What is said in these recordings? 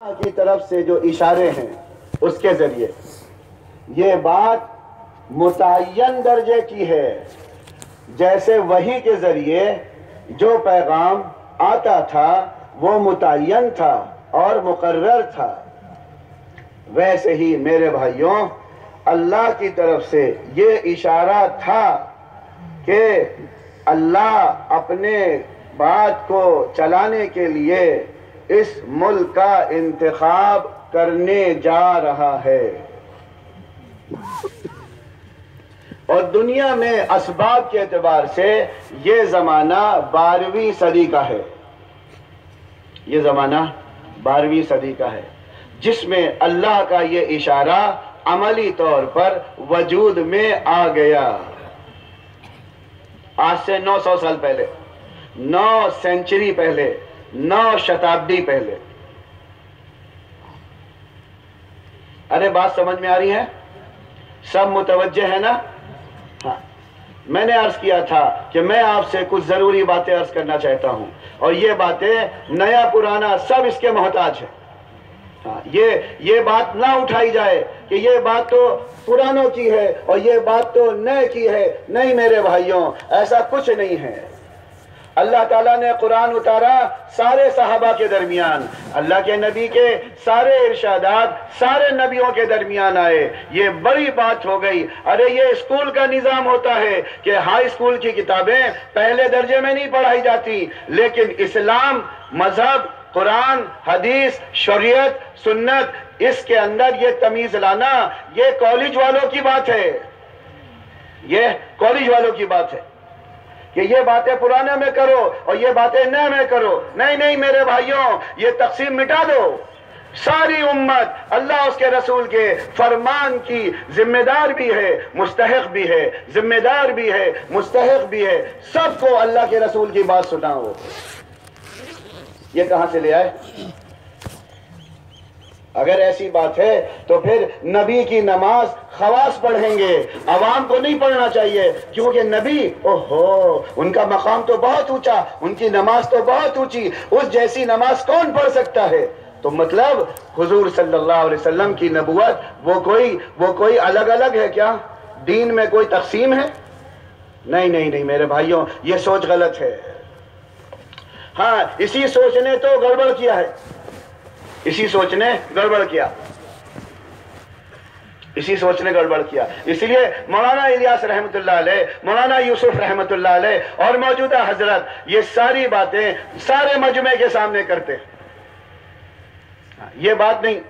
کی طرف سے جو اشارے ہیں اس کے ذریعے یہ بات متعین درجے کی ہے، جیسے وحی کے ذریعے جو پیغام آتا تھا وہ متعین تھا اور مقرر تھا، ویسے ہی میرے بھائیوں اللہ کی طرف سے یہ اشارہ تھا کہ اللہ اپنے بات کو چلانے کے لیے اس ملک کا انتخاب کرنے جا رہا ہے، اور دنیا میں اسباب کے اعتبار سے یہ زمانہ 12ویں صدی کا ہے، یہ زمانہ 12ویں صدی کا ہے جس میں اللہ کا یہ اشارہ عملی طور پر وجود میں آ گیا۔ آج سے 900 سال پہلے، 9 سینچری پہلے، 9 شتابدی پہلے۔ ارے بات سمجھ میں آ رہی ہے؟ سب متوجہ ہے نا؟ ہاں، میں نے عرض کیا تھا کہ میں آپ سے کچھ ضروری باتیں عرض کرنا چاہتا ہوں، اور یہ باتیں نیا پرانا سب اس کے محتاج ہیں۔ ہاں، یہ بات نہ اٹھائی جائے کہ یہ بات تو پرانوں کی ہے اور یہ بات تو نئے کی ہے۔ نہیں میرے بھائیوں، ایسا کچھ نہیں ہے۔ اللہ تعالیٰ نے قرآن اتارا سارے صحابہ کے درمیان، اللہ کے نبی کے سارے ارشادات سارے نبیوں کے درمیان آئے، یہ بڑی بات ہو گئی۔ ارے یہ اسکول کا نظام ہوتا ہے کہ ہائی اسکول کی کتابیں پہلے درجے میں نہیں پڑھائی جاتی، لیکن اسلام، مذہب، قرآن، حدیث، شریعت، سنت، اس کے اندر یہ تمیز لانا یہ کالج والوں کی بات ہے، یہ کالج والوں کی بات ہے کہ یہ باتیں پرانے میں کرو اور یہ باتیں نئے میں کرو۔ نہیں نہیں میرے بھائیوں، یہ تقسیم مٹا دو۔ ساری امت اللہ اس کے رسول کے فرمان کی ذمہ دار بھی ہے، مستحق بھی ہے، ذمہ دار بھی ہے، مستحق بھی ہے۔ سب کو اللہ کے رسول کی بات سناؤ۔ یہ کہاں سے لے آئے؟ اگر ایسی بات ہے تو پھر نبی کی نماز خواص پڑھیں گے، عوام کو نہیں پڑھنا چاہیے، کیونکہ نبی اوہو ان کا مقام تو بہت اونچا، ان کی نماز تو بہت اونچی، اس جیسی نماز کون پڑھ سکتا ہے؟ تو مطلب حضور صلی اللہ علیہ وسلم کی نبوت وہ کوئی الگ الگ ہے کیا؟ دین میں کوئی تقسیم ہے؟ نہیں نہیں نہیں میرے بھائیوں، یہ سوچ غلط ہے۔ ہاں، اسی سوچ نے تو گڑبڑ کیا ہے، اسی سوچ نے گڑبڑ کیا، اسی سوچ نے گڑبڑ کیا۔ اس لیے مولانا الیاس رحمۃ اللہ علیہ، مولانا یوسف رحمۃ اللہ علیہ اور موجودہ حضرت یہ ساری باتیں سارے مجمع کے سامنے کرتے۔ یہ بات نہیں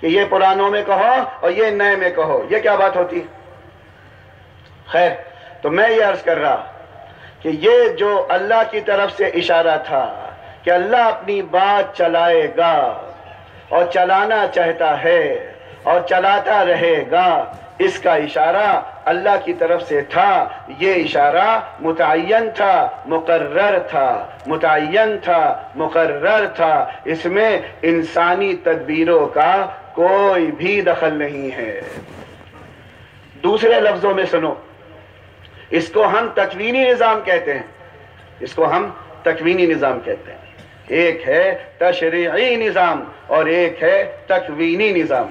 کہ یہ پرانوں میں کہو اور یہ نئے میں کہو، یہ کیا بات ہوتی؟ خیر، تو میں یہ عرض کر رہا کہ یہ جو اللہ کی طرف سے اشارہ تھا کہ اللہ اپنی بات چلائے گا اور چلانا چاہتا ہے اور چلاتا رہے گا، اس کا اشارہ اللہ کی طرف سے تھا۔ یہ اشارہ متعین تھا، مقرر تھا، متعین تھا، مقرر تھا، اس میں انسانی تدبیروں کا کوئی بھی دخل نہیں ہے۔ دوسرے لفظوں میں سنو، اس کو ہم تکوینی نظام کہتے ہیں، اس کو ہم تکوینی نظام کہتے ہیں۔ ایک ہے تشریعی نظام اور ایک ہے تکوینی نظام۔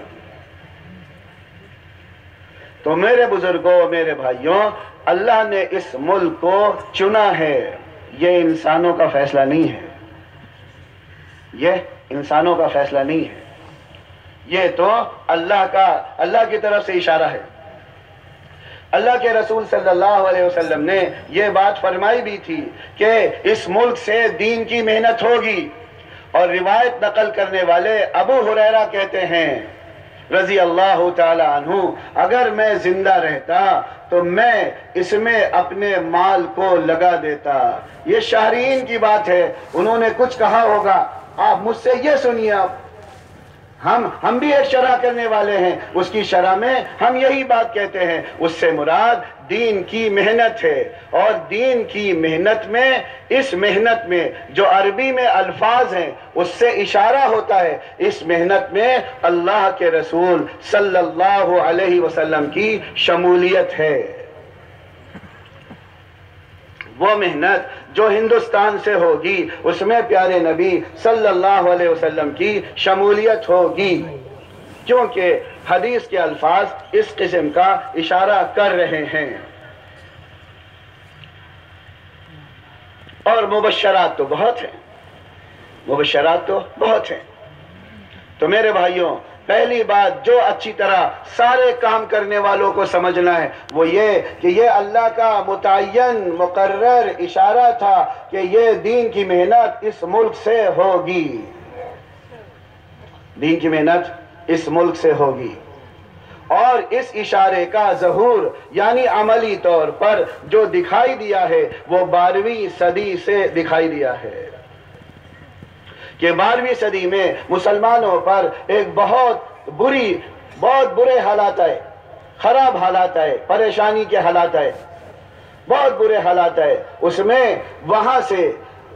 تو میرے بزرگوں، میرے بھائیوں، اللہ نے اس ملک کو چنا ہے، یہ انسانوں کا فیصلہ نہیں ہے، یہ انسانوں کا فیصلہ نہیں ہے، یہ تو اللہ کی طرف سے اشارہ ہے۔ اللہ کے رسول صلی اللہ علیہ وسلم نے یہ بات فرمائی بھی تھی کہ اس ملک سے دین کی محنت ہوگی، اور روایت نقل کرنے والے ابو ہریرہ کہتے ہیں رضی اللہ تعالی عنہ، اگر میں زندہ رہتا تو میں اس میں اپنے مال کو لگا دیتا۔ یہ شاہرین کی بات ہے، انہوں نے کچھ کہا ہوگا، آپ مجھ سے یہ سنیے۔ آپ ہم بھی ایک شرح کرنے والے ہیں، اس کی شرح میں ہم یہی بات کہتے ہیں، اس سے مراد دین کی محنت ہے، اور دین کی محنت میں، اس محنت میں جو عربی میں الفاظ ہیں اس سے اشارہ ہوتا ہے، اس محنت میں اللہ کے رسول صلی اللہ علیہ وسلم کی شمولیت ہے۔ وہ محنت جو ہندوستان سے ہوگی اس میں پیارے نبی صلی اللہ علیہ وسلم کی شمولیت ہوگی، کیونکہ حدیث کے الفاظ اس قسم کا اشارہ کر رہے ہیں۔ اور مبشرات تو بہت ہیں، مبشرات تو بہت ہیں۔ تو میرے بھائیوں، پہلی بات جو اچھی طرح سارے کام کرنے والوں کو سمجھنا ہے وہ یہ کہ یہ اللہ کا متعین مقرر اشارہ تھا کہ یہ دین کی محنت اس ملک سے ہوگی، دین کی محنت اس ملک سے ہوگی۔ اور اس اشارے کا ظہور یعنی عملی طور پر جو دکھائی دیا ہے وہ 12ویں صدی سے دکھائی دیا ہے کہ 12ویں صدی میں مسلمانوں پر ایک بہت برے حالات آئے، خراب حالات آئے، پریشانی کے حالات آئے، بہت برے حالات آئے۔ اس میں وہاں سے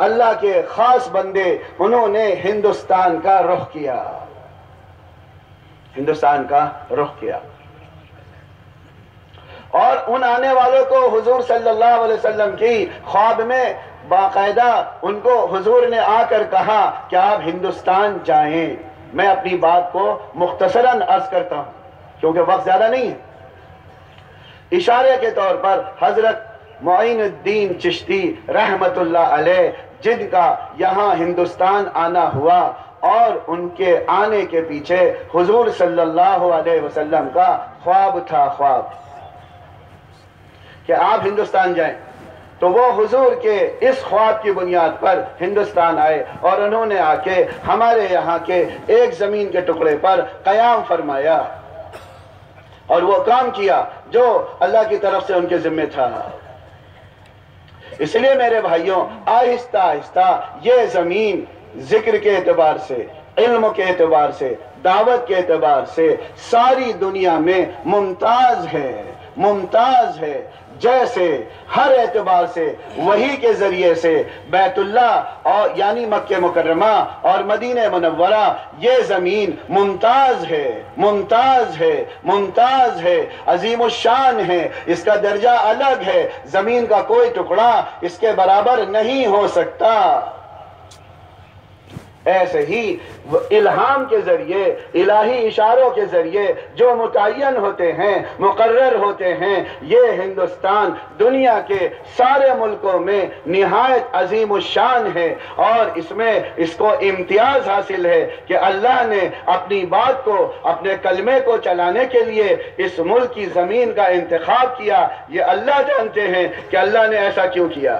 اللہ کے خاص بندے انہوں نے ہندوستان کا رخ کیا، ہندوستان کا رخ کیا۔ اور ان آنے والوں کو حضور صلی اللہ علیہ وسلم کی خواب میں باقاعدہ ان کو حضور نے آ کر کہا کہ آپ ہندوستان جائیں۔ میں اپنی بات کو مختصراً عرض کرتا ہوں کیونکہ وقت زیادہ نہیں ہے۔ اشارے کے طور پر حضرت معین الدین چشتی رحمت اللہ علیہ جن کا یہاں ہندوستان آنا ہوا، اور ان کے آنے کے پیچھے حضور صلی اللہ علیہ وسلم کا خواب تھا، خواب کہ آپ ہندوستان جائیں۔ تو وہ حضور کے اس خواب کی بنیاد پر ہندوستان آئے اور انہوں نے آ کے ہمارے یہاں کے ایک زمین کے ٹکڑے پر قیام فرمایا اور وہ کام کیا جو اللہ کی طرف سے ان کے ذمہ تھا۔ اس لیے میرے بھائیوں، آہستہ آہستہ یہ زمین ذکر کے اعتبار سے، علم کے اعتبار سے، دعوت کے اعتبار سے ساری دنیا میں ممتاز ہے، ممتاز ہے۔ جیسے ہر اعتبار سے وحی کے ذریعے سے بیت اللہ اور یعنی مکہ مکرمہ اور مدینہ منورہ یہ زمین ممتاز ہے، ممتاز ہے، ممتاز ہے، عظیم الشان ہے، اس کا درجہ الگ ہے، زمین کا کوئی ٹکڑا اس کے برابر نہیں ہو سکتا۔ ایسے ہی الہام کے ذریعے، الہی اشاروں کے ذریعے جو متعین ہوتے ہیں، مقرر ہوتے ہیں، یہ ہندوستان دنیا کے سارے ملکوں میں نہایت عظیم الشان ہے، اور اس میں اس کو امتیاز حاصل ہے کہ اللہ نے اپنی بات کو، اپنے کلمے کو چلانے کے لیے اس ملک کی زمین کا انتخاب کیا۔ یہ اللہ جانتے ہیں کہ اللہ نے ایسا کیوں کیا۔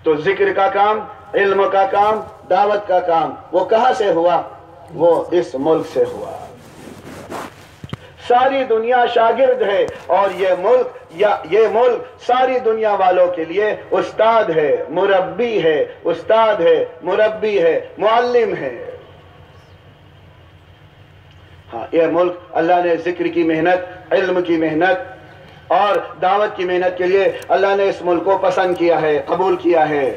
تو ذکر کا کام، علم کا کام، دعوت کا کام وہ کہاں سے ہوا؟ وہ اس ملک سے ہوا۔ ساری دنیا شاگرد ہے اور یہ ملک ساری دنیا والوں کے لیے استاد ہے، مربی ہے، استاد ہے، مربی ہے، معلم ہے۔ ہاں، یہ ملک اللہ نے ذکر کی محنت، علم کی محنت اور دعوت کی محنت کے لیے اللہ نے اس ملک کو پسند کیا ہے، قبول کیا ہے۔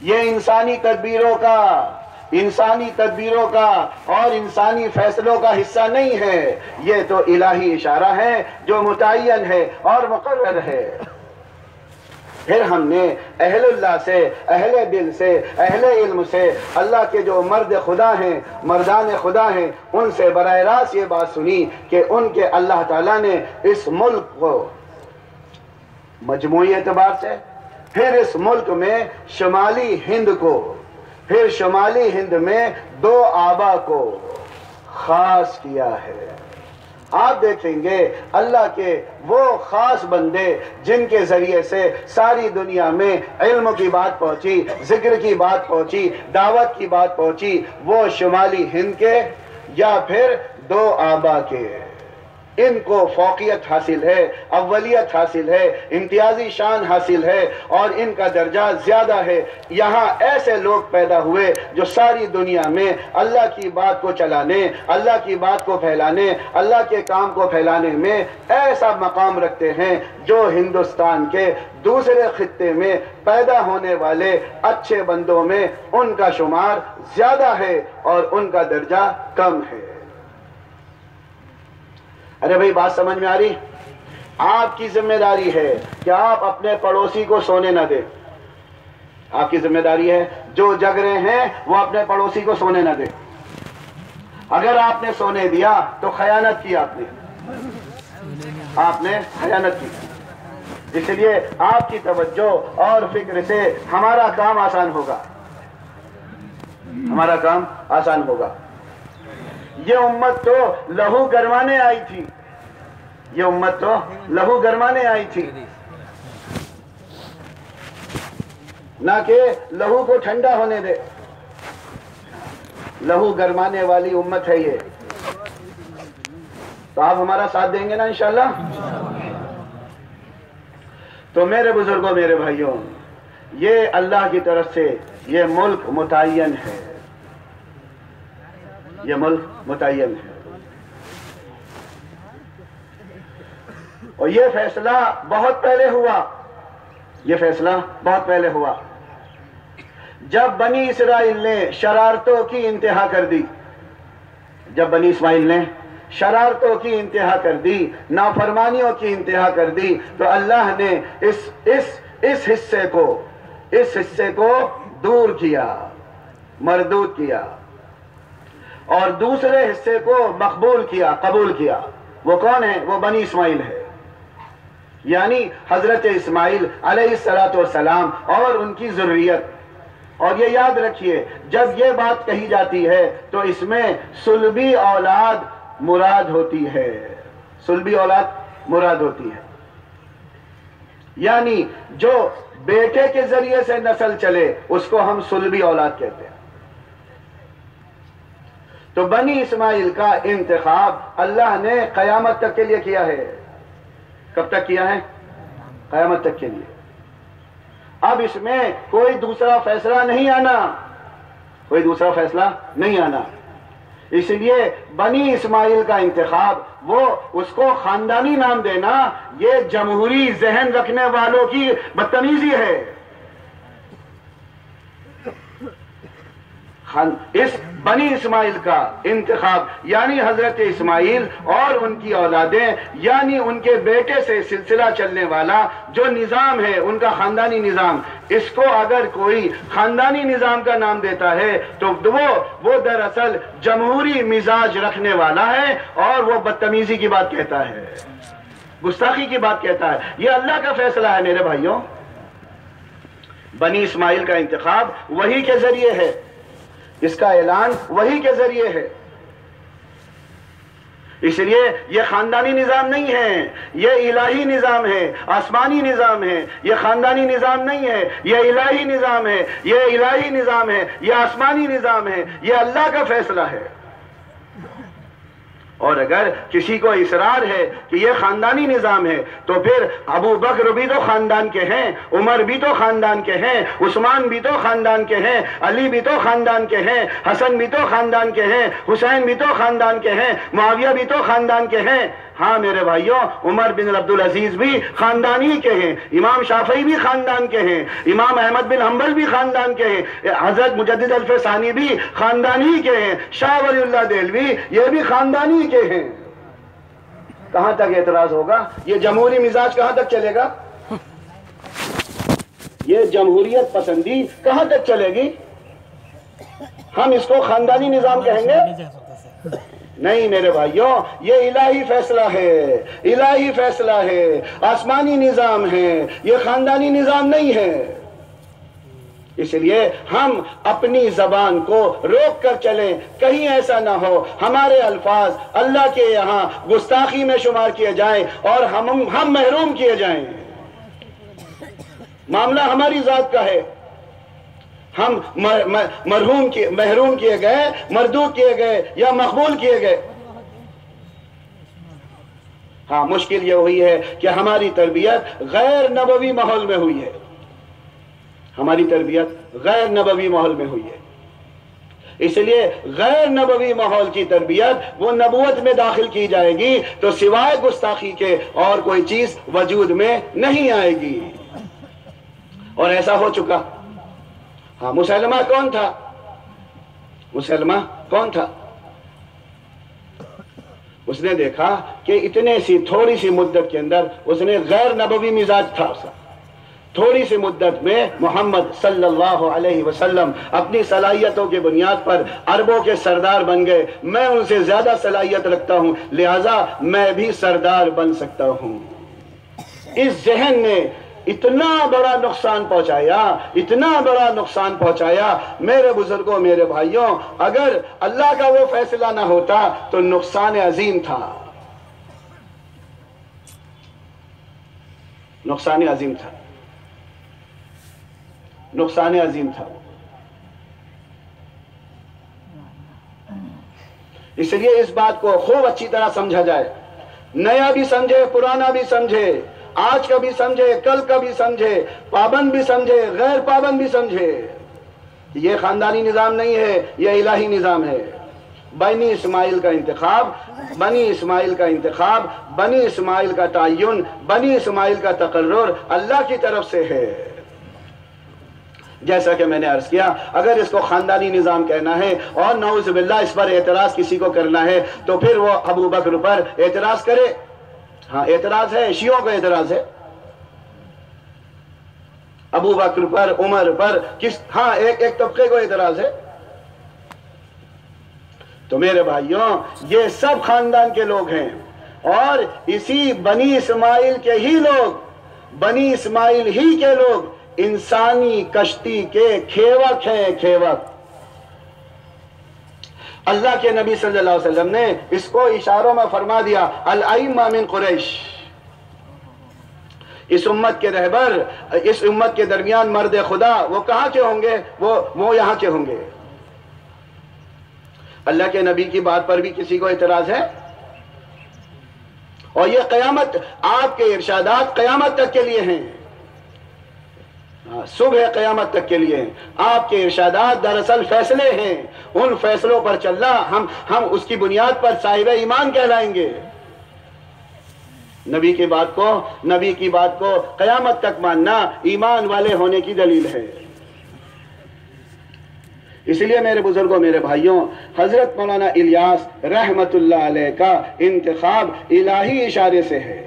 یہ انسانی تدبیروں کا اور انسانی فیصلوں کا حصہ نہیں ہے، یہ تو الہی اشارہ ہے جو متعین ہے اور مقرر ہے۔ پھر ہم نے اہل اللہ سے، اہل دل سے، اہل علم سے، اللہ کے جو مرد خدا ہیں، مردان خدا ہیں، ان سے براہ راست یہ بات سنی کہ ان کے اللہ تعالیٰ نے اس ملک کو مجموعی اعتبار سے، پھر اس ملک میں شمالی ہند کو، پھر شمالی ہند میں 2 آبا کو خاص کیا ہے۔ آپ دیکھیں گے اللہ کے وہ خاص بندے جن کے ذریعے سے ساری دنیا میں علم کی بات پہنچی، ذکر کی بات پہنچی، دعوت کی بات پہنچی، وہ شمالی ہند کے یا پھر 2 آبا کے۔ ان کو فوقیت حاصل ہے، اولیت حاصل ہے، امتیازی شان حاصل ہے اور ان کا درجہ زیادہ ہے۔ یہاں ایسے لوگ پیدا ہوئے جو ساری دنیا میں اللہ کی بات کو چلانے، اللہ کی بات کو پھیلانے، اللہ کے کام کو پھیلانے میں ایسا مقام رکھتے ہیں جو ہندوستان کے دوسرے خطے میں پیدا ہونے والے اچھے بندوں میں ان کا شمار زیادہ ہے اور ان کا درجہ کم ہے۔ ارے بھائی، بات سمجھ میں آ رہی؟ آپ کی ذمہ داری ہے کہ آپ اپنے پڑوسی کو سونے نہ دیں. آپ کی ذمہ داری ہے جو جگ رہے ہیں وہ اپنے پڑوسی کو سونے نہ دیں. اگر آپ نے سونے دیا تو خیانت کی آپ نے خیانت کی. اس لیے آپ کی توجہ اور فکر سے ہمارا کام آسان ہوگا. ہمارا کام آسان ہوگا. یہ امت تو لہو گرمانے آئی تھی. یہ امت تو لہو گرمانے آئی تھی، نہ کہ لہو کو ٹھنڈا ہونے دے. لہو گرمانے والی امت ہے یہ. تو آپ ہمارا ساتھ دیں گے نا انشاءاللہ؟ تو میرے بزرگوں، میرے بھائیوں، یہ اللہ کی طرف سے یہ ملک متعین ہے. یہ ملک متعین ہے. اور یہ فیصلہ بہت پہلے ہوا. یہ فیصلہ بہت پہلے ہوا جب بنی اسرائیل نے شرارتوں کی انتہا کر دی. جب بنی اسماعیل نے شرارتوں کی انتہا کر دی، نافرمانیوں کی انتہا کر دی، تو اللہ نے اس حصے کو دور کیا، مردود کیا، اور دوسرے حصے کو مقبول کیا، قبول کیا. وہ کون ہے؟ وہ بنی اسماعیل ہے، یعنی حضرت اسماعیل علیہ السلام اور ان کی ذریت. اور یہ یاد رکھیے، جب یہ بات کہی جاتی ہے تو اس میں صلبی اولاد مراد ہوتی ہے. صلبی اولاد مراد ہوتی ہے، یعنی جو بیٹے کے ذریعے سے نسل چلے اس کو ہم صلبی اولاد کہتے ہیں. تو بنی اسماعیل کا انتخاب اللہ نے قیامت تک کے لیے کیا ہے. کب تک کیا ہے؟ قیامت تک کے لیے. اب اس میں کوئی دوسرا فیصلہ نہیں آنا، کوئی دوسرا فیصلہ نہیں آنا. اس لیے بنی اسماعیل کا انتخاب، وہ اس کو خاندانی نام دینا، یہ جمہوری ذہن رکھنے والوں کی بدتمیزی ہے. اس بنی اسماعیل کا انتخاب یعنی حضرت اسماعیل اور ان کی اولادیں، یعنی ان کے بیٹے سے سلسلہ چلنے والا جو نظام ہے ان کا خاندانی نظام، اس کو اگر کوئی خاندانی نظام کا نام دیتا ہے تو وہ دراصل جمہوری مزاج رکھنے والا ہے اور وہ بدتمیزی کی بات کہتا ہے، گستاخی کی بات کہتا ہے. یہ اللہ کا فیصلہ ہے میرے بھائیوں. بنی اسماعیل کا انتخاب وحی کے ذریعے ہے، اس کا اعلان وحی کے ذریعے ہے. اس لیے یہ خاندانی نظام نہیں ہے، یہ الہی نظام ہے، آسمانی نظام ہے. یہ خاندانی نظام نہیں ہے، یہ الہی نظام ہے. یہ الہی نظام ہے، یہ آسمانی نظام ہے، یہ اللہ کا فیصلہ ہے. اور اگر کسی کو اصرار ہے کہ یہ خاندانی نظام ہے تو پھر ابو بکر بھی تو خاندان کے ہیں، عمر بھی تو خاندان کے ہیں، عثمان بھی تو خاندان کے ہیں، علی بھی تو خاندان کے ہیں، حسن بھی تو خاندان کے ہیں، حسین بھی تو خاندان کے ہیں، معاویہ بھی تو خاندان کے ہیں. ہاں میرے بھائیوں، عمر بن عبدالعزیز بھی خاندانی کے ہیں، امام شافعی بھی خاندان کے ہیں، امام احمد بن حنبل بھی خاندان کے ہیں، حضرت مجدد الفسانی بھی خاندانی کے ہیں، شاہ ولی اللہ دہلوی یہ بھی خاندانی کے ہیں. کہاں تک اعتراض ہوگا؟ یہ جمہوری مزاج کہاں تک چلے گا؟ یہ جمہوریت پسندی کہاں تک چلے گی؟ ہم اس کو خاندانی نظام کہیں گے؟ نہیں میرے بھائیوں، یہ الہی فیصلہ ہے، الہی فیصلہ ہے، آسمانی نظام ہے، یہ خاندانی نظام نہیں ہے. اس لیے ہم اپنی زبان کو روک کر چلیں، کہیں ایسا نہ ہو ہمارے الفاظ اللہ کے یہاں گستاخی میں شمار کیے جائیں اور ہم محروم کیے جائیں. معاملہ ہماری ذات کا ہے، ہم محروم کیے گئے، مردود کیے گئے یا مقبول کیے گئے. ہاں مشکل یہ ہوئی ہے کہ ہماری تربیت غیر نبوی ماحول میں ہوئی ہے. ہماری تربیت غیر نبوی ماحول میں ہوئی ہے. اس لیے غیر نبوی ماحول کی تربیت وہ نبوت میں داخل کی جائے گی تو سوائے گستاخی کے اور کوئی چیز وجود میں نہیں آئے گی. اور ایسا ہو چکا. ہاں مسلمہ کون تھا؟ مسلمہ کون تھا؟ اس نے دیکھا کہ اتنے سی تھوڑی سی مدت کے اندر اس نے غیر نبوی مزاج تھا اس کا، تھوڑی سی مدت میں محمد صلی اللہ علیہ وسلم اپنی صلاحیتوں کی بنیاد پر عربوں کے سردار بن گئے۔ میں ان سے زیادہ صلاحیت رکھتا ہوں، لہٰذا میں بھی سردار بن سکتا ہوں۔ اس ذہن نے اتنا بڑا نقصان پہنچایا، اتنا بڑا نقصان پہنچایا۔ میرے بزرگوں، میرے بھائیوں، اگر اللہ کا وہ فیصلہ نہ ہوتا تو نقصان عظیم تھا، نقصان عظیم تھا، نقصان عظیم تھا۔ اس لیے اس بات کو خوب اچھی طرح سمجھا جائے، نیا بھی سمجھے، پرانا بھی سمجھے، آج کا بھی سمجھے، کل کا بھی سمجھے، پابند بھی سمجھے، غیر پابند بھی سمجھے۔ یہ خاندانی نظام نہیں ہے، یہ الہی نظام ہے۔ بنی اسماعیل کا انتخاب، بنی اسماعیل کا انتخاب، بنی اسماعیل کا تعین، بنی اسماعیل کا تقرر اللہ کی طرف سے ہے۔ جیسا کہ میں نے عرض کیا، اگر اس کو خاندانی نظام کہنا ہے اور نعوذ باللہ اس پر اعتراض کسی کو کرنا ہے تو پھر وہ ابو بکر پر اعتراض کرے۔ ہاں اعتراض ہے، شیعوں کو اعتراض ہے، ابو بکر پر، عمر پر، ہاں ایک طبقے کو اعتراض ہے۔ تو میرے بھائیوں، یہ سب خاندان کے لوگ ہیں اور اسی بنی اسماعیل کے ہی لوگ، بنی اسماعیل ہی کے لوگ انسانی کشتی کے کھیوک ہیں، کھیوک۔ اللہ کے نبی صلی اللہ علیہ وسلم نے اس کو اشاروں میں فرما دیا، الائمہ من قریش، اس امت کے رہبر، اس امت کے درمیان مرد خدا وہ کہاں کے ہوں گے؟ وہ یہاں کے ہوں گے۔ اللہ کے نبی کی بات پر بھی کسی کو اعتراض ہے؟ اور یہ قیامت، آپ کے ارشادات قیامت تک کے لیے ہیں، صبح قیامت تک کے لیے ہیں۔ آپ کے ارشادات دراصل فیصلے ہیں، ان فیصلوں پر چلنا ہم اس کی بنیاد پر صاحب ایمان کہلائیں گے۔ نبی کی بات کو قیامت تک ماننا ایمان والے ہونے کی دلیل ہے۔ اس لیے میرے بزرگوں، میرے بھائیوں، حضرت مولانا الیاس رحمت اللہ علیہ کا انتخاب الہی اشارے سے ہے،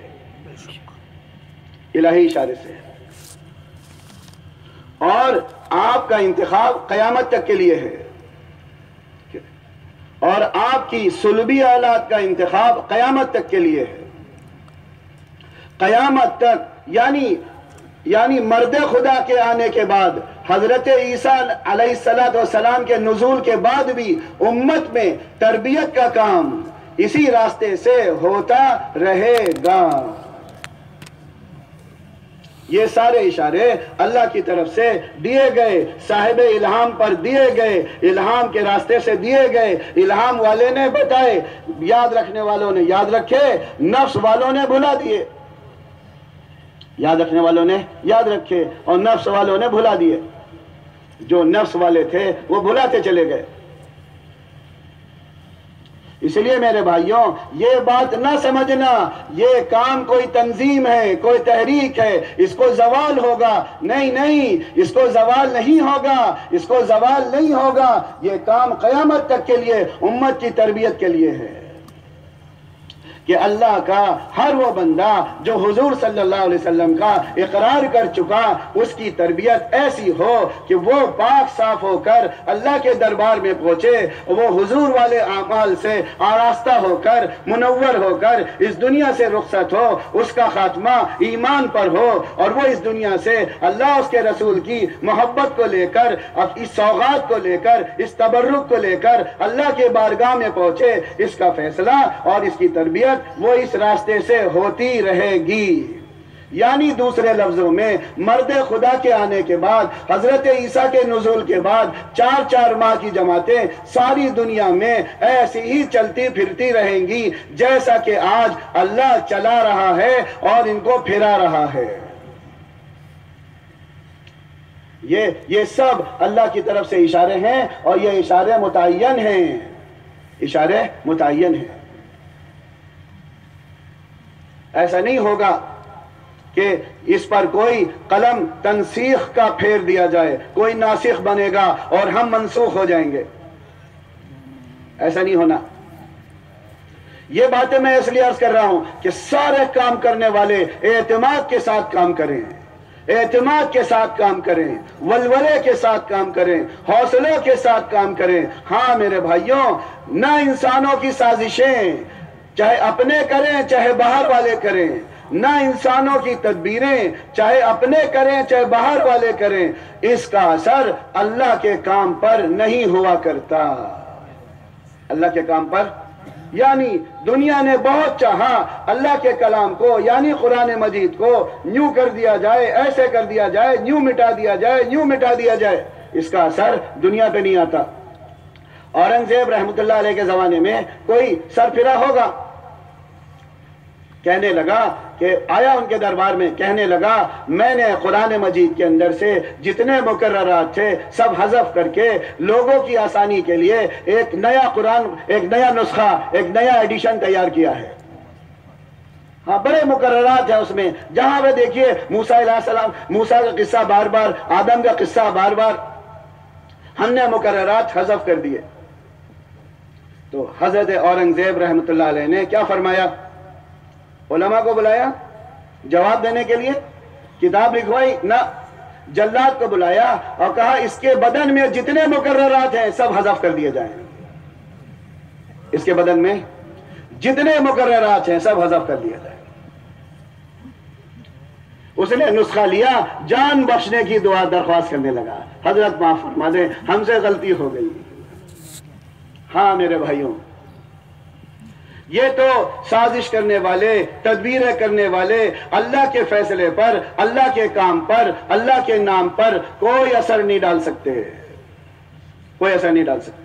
الہی اشارے سے ہے، اور آپ کا انتخاب قیامت تک کے لیے ہے، اور آپ کی صلبی اولاد کا انتخاب قیامت تک کے لیے ہے۔ قیامت تک یعنی مرد خدا کے آنے کے بعد، حضرت عیسیٰ علیہ السلام کے نزول کے بعد بھی امت میں تربیت کا کام اسی راستے سے ہوتا رہے گا۔ یہ سارے اشارے اللہ کی طرف سے دیے گئے، صاحب الہام پر دیے گئے، الہام کے راستے سے دیے گئے، الہام والے نے بتائے، یاد رکھنے والوں نے یاد رکھے، نفس والوں نے بھلا دیے، یاد رکھنے والوں نے یاد رکھے اور نفس والوں نے بھلا دیے۔ جو نفس والے تھے وہ بھلاتے چلے گئے۔ اس لیے میرے بھائیوں، یہ بات نہ سمجھنا یہ کام کوئی تنظیم ہے، کوئی تحریک ہے، اس کو زوال ہوگا، نہیں، اس کو زوال نہیں ہوگا، اس کو زوال نہیں ہوگا۔ یہ کام قیامت تک کے لیے، امت کی تربیت کے لیے ہے کہ اللہ کا ہر وہ بندہ جو حضور صلی اللہ علیہ وسلم کا اقرار کر چکا، اس کی تربیت ایسی ہو کہ وہ پاک صاف ہو کر اللہ کے دربار میں پہنچے، وہ حضور والے اعمال سے آراستہ ہو کر، منور ہو کر اس دنیا سے رخصت ہو، اس کا خاتمہ ایمان پر ہو، اور وہ اس دنیا سے اللہ اس کے رسول کی محبت کو لے کر، اس سوغات کو لے کر، اس تبرک کو لے کر اللہ کے بارگاہ میں پہنچے۔ اس کا فیصلہ اور اس کی تربیت وہ اس راستے سے ہوتی رہے گی۔ یعنی دوسرے لفظوں میں، مرد خدا کے آنے کے بعد، حضرت عیسیٰ کے نزول کے بعد 4 ماہ کی جماعتیں ساری دنیا میں ایسی ہی چلتی پھرتی رہیں گی جیسا کہ آج اللہ چلا رہا ہے اور ان کو پھرا رہا ہے۔ یہ سب اللہ کی طرف سے اشارے ہیں، اور یہ اشارے متعین ہیں، اشارے متعین ہیں۔ ایسا نہیں ہوگا کہ اس پر کوئی قلم تنسیخ کا پھیر دیا جائے، کوئی ناسخ بنے گا اور ہم منسوخ ہو جائیں گے، ایسا نہیں ہونا۔ یہ باتیں میں اس لیے عرض کر رہا ہوں کہ سارے کام کرنے والے اعتماد کے ساتھ کام کریں، اعتماد کے ساتھ کام کریں، ولولے کے ساتھ کام کریں، حوصلوں کے ساتھ کام کریں۔ ہاں میرے بھائیوں، نہ انسانوں کی سازشیں چاہے اپنے کریں چاہے باہر والے کریں، نہ انسانوں کی تدبیریں چاہے اپنے کریں چاہے باہر والے کریں، اس کا اثر اللہ کے کام پر نہیں ہوا کرتا۔ اللہ کے کام پر یعنی دنیا نے بہت چاہا اللہ کے کلام کو یعنی قرآن مجید کو یوں کر دیا جائے، ایسے کر دیا جائے، یوں مٹا دیا جائے، یوں مٹا دیا جائے، اس کا اثر دنیا پہ نہیں آتا۔ اورنگزیب رحمۃ اللہ علیہ کے زمانے میں کوئی سرفرا ہوگا، کہنے لگا کہ آیا ان کے دربار میں، کہنے لگا میں نے قرآن مجید کے اندر سے جتنے مقررات تھے سب حذف کر کے لوگوں کی آسانی کے لیے ایک نیا قرآن، ایک نیا نسخہ، ایک نیا ایڈیشن تیار کیا ہے۔ ہاں بڑے مقررات ہیں اس میں، جہاں پہ دیکھیے موسیٰ علیہ السلام، موسیٰ کا قصہ بار بار، آدم کا قصہ بار بار، ہم نے مقررات حذف کر دیے۔ تو حضرت اورنگزیب رحمۃ اللہ علیہ نے کیا فرمایا؟ علماء کو بلایا جواب دینے کے لیے، کتاب لکھوائی نہ، جلاد کو بلایا اور کہا اس کے بدن میں جتنے مقررات ہیں سب حذف کر دیے جائیں، اس کے بدن میں جتنے مقررات ہیں سب حذف کر دیے جائیں۔ اس نے نسخہ لیا، جان بخشنے کی دعا درخواست کرنے لگا، حضرت معاف فرما دیں ہم سے غلطی ہو گئی۔ ہاں میرے بھائیوں، یہ تو سازش کرنے والے، تدبیریں کرنے والے اللہ کے فیصلے پر، اللہ کے کام پر، اللہ کے نام پر کوئی اثر نہیں ڈال سکتے، کوئی اثر نہیں ڈال سکتے۔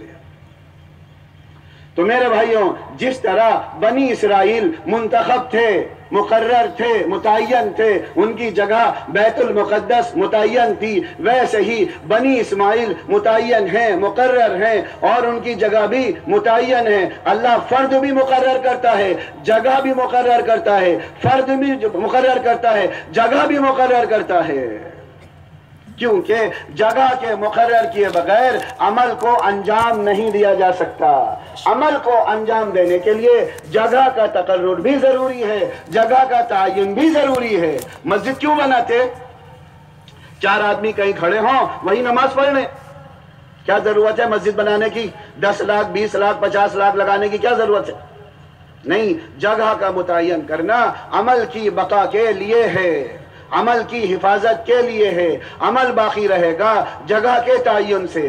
تو میرے بھائیوں، جس طرح بنی اسرائیل منتخب تھے، مقرر تھے، متعین تھے، ان کی جگہ بیت المقدس متعین تھی، ویسے ہی بنی اسماعیل متعین ہیں، مقرر ہیں، اور ان کی جگہ بھی متعین ہے۔ اللہ فرد بھی مقرر کرتا ہے، جگہ بھی مقرر کرتا ہے، فرد بھی مقرر کرتا ہے، جگہ بھی مقرر کرتا ہے، کیونکہ جگہ کے مقرر کیے بغیر عمل کو انجام نہیں دیا جا سکتا۔ عمل کو انجام دینے کے لیے جگہ کا تقرر بھی ضروری ہے، جگہ کا تعین بھی ضروری ہے۔ مسجد کیوں بناتے؟ 4 آدمی کہیں کھڑے ہوں وہی نماز پڑھ لیں۔ کیا ضرورت ہے مسجد بنانے کی؟ 10 لاکھ 20 لاکھ 50 لاکھ لگانے کی کیا ضرورت ہے؟ نہیں، جگہ کا متعین کرنا عمل کی بقا کے لیے ہے، عمل کی حفاظت کے لیے ہے۔ عمل باقی رہے گا جگہ کے تعین سے،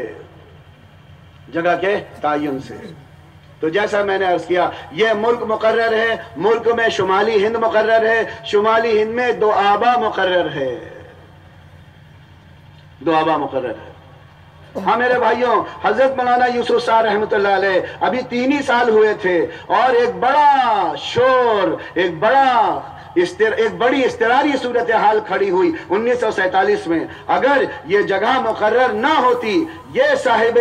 جگہ کے تعین سے۔ تو جیسا میں نے عرض کیا، یہ ملک مقرر ہے، ملک میں شمالی ہند مقرر ہے، شمالی ہند میں دوآبا مقرر ہے، دوآبا مقرر ہے۔ ہاں میرے بھائیوں، حضرت مولانا یوسف صاحب رحمۃ اللہ علیہ ابھی 3 ہی سال ہوئے تھے اور ایک بڑا شور، ایک بڑی اضطراری صورتحال کھڑی ہوئی 1947 میں۔ اگر یہ جگہ مقرر نہ ہوتی، یہ صاحب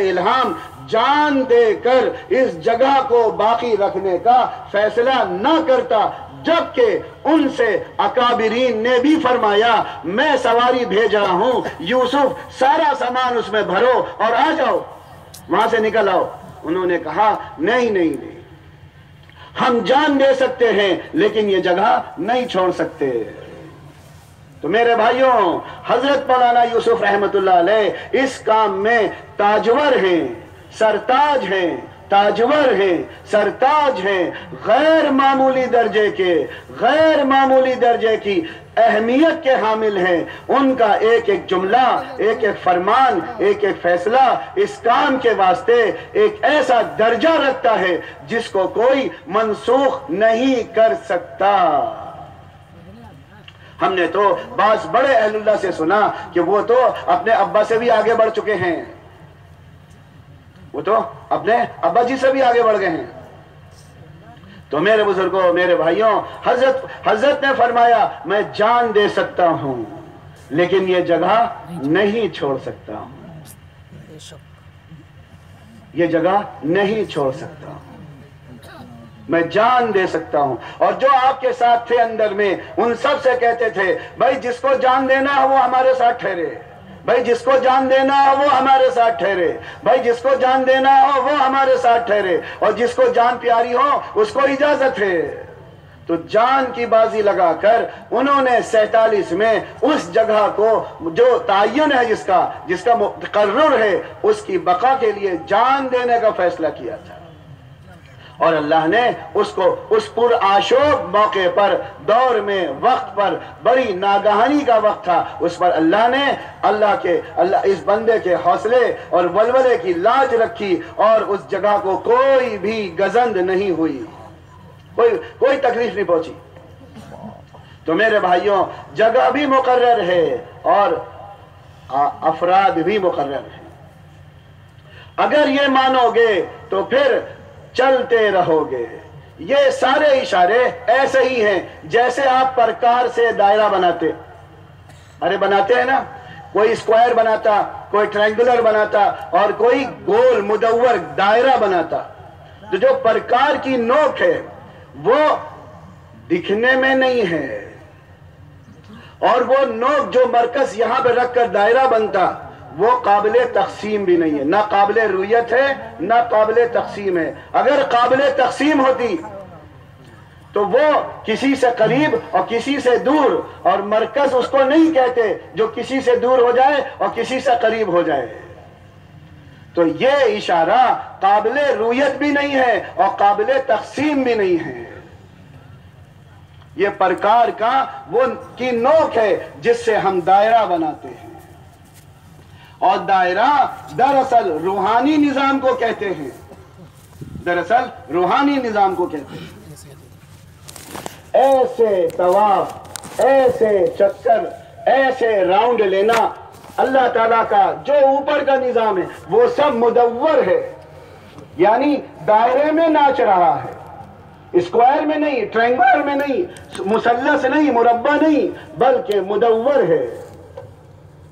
الہام جان دے کر اس جگہ کو باقی رکھنے کا فیصلہ نہ کرتا، جبکہ ان سے اکابرین نے بھی فرمایا میں سواری بھیج رہا ہوں، یوسف سارا سامان اس میں بھرو اور آ جاؤ، وہاں سے نکل آؤ۔ انہوں نے کہا نہیں، ہم جان دے سکتے ہیں لیکن یہ جگہ نہیں چھوڑ سکتے۔ تو میرے بھائیوں، حضرت مولانا یوسف رحمۃ اللہ علیہ اس کام میں تاجور ہیں، سرتاج ہیں، تاجور ہیں، سرتاج ہیں، غیر معمولی درجے کی اہمیت کے حامل ہیں۔ ان کا ایک ایک جملہ، ایک ایک فرمان، ایک ایک فیصلہ اس کام کے واسطے ایک ایسا درجہ رکھتا ہے جس کو کوئی منسوخ نہیں کر سکتا۔ ہم نے تو بعض بڑے اہل اللہ سے سنا کہ وہ تو اپنے ابا سے بھی آگے بڑھ چکے ہیں، وہ تو اپنے ابا جی سے بھی آگے بڑھ گئے ہیں۔ تو میرے بزرگوں، میرے بھائیوں، حضرت نے فرمایا میں جان دے سکتا ہوں لیکن یہ جگہ نہیں چھوڑ سکتا ہوں، یہ جگہ نہیں چھوڑ سکتا ہوں، میں جان دے سکتا ہوں۔ اور جو آپ کے ساتھ تھے اندر میں، ان سب سے کہتے تھے بھائی جس کو جان دینا ہے وہ ہمارے ساتھ ٹھہرے، بھائی جس کو جان دینا ہو وہ ہمارے ساتھ ٹھہرے، بھائی جس کو جان دینا ہو وہ ہمارے ساتھ ٹھہرے، اور جس کو جان پیاری ہو اس کو اجازت ہے۔ تو جان کی بازی لگا کر انہوں نے 47 میں اس جگہ کو جو تعین ہے جس کا مقرر ہے اس کی بقا کے لیے جان دینے کا فیصلہ کیا تھا، اور اللہ نے اس کو اس پرآشوب موقع پر، دور میں، وقت پر، بڑی ناگہانی کا وقت تھا، اس پر اللہ نے اس بندے کے حوصلے اور ولولے کی لاج رکھی، اور اس جگہ کو کوئی بھی گزند نہیں ہوئی، کوئی تکلیف نہیں پہنچی۔ تو میرے بھائیوں، جگہ بھی مقرر ہے اور افراد بھی مقرر ہیں۔ اگر یہ مانو گے تو پھر چلتے رہو گے۔ یہ سارے اشارے ایسے ہی ہیں جیسے آپ پرکار سے دائرہ بناتے، بناتے ہیں نا، کوئی اسکوائر بناتا، کوئی ٹرائنگولر بناتا، اور کوئی گول مدور دائرہ بناتا۔ تو جو پرکار کی نوک ہے وہ دکھنے میں نہیں ہے، اور وہ نوک جو مرکز یہاں پہ رکھ کر دائرہ بنتا وہ قابل تقسیم بھی نہیں ہے، نہ قابل رویت ہے نہ قابل تقسیم ہے۔ اگر قابل تقسیم ہوتی تو وہ کسی سے قریب اور کسی سے دور، اور مرکز اس کو نہیں کہتے جو کسی سے دور ہو جائے اور کسی سے قریب ہو جائے۔ تو یہ اشارہ قابل رویت بھی نہیں ہے اور قابل تقسیم بھی نہیں ہے۔ یہ پرکار کا وہ کی نوک ہے جس سے ہم دائرہ بناتے ہیں، اور دائرہ دراصل روحانی نظام کو کہتے ہیں، دراصل روحانی نظام کو کہتے ہیں۔ ایسے طواف، ایسے چکر، ایسے راؤنڈ لینا اللہ تعالیٰ کا جو اوپر کا نظام ہے وہ سب مدور ہے، یعنی دائرے میں ناچ رہا ہے، اسکوائر میں نہیں، ٹرائنگولر میں نہیں، مثلث نہیں، مربع نہیں، بلکہ مدور ہے۔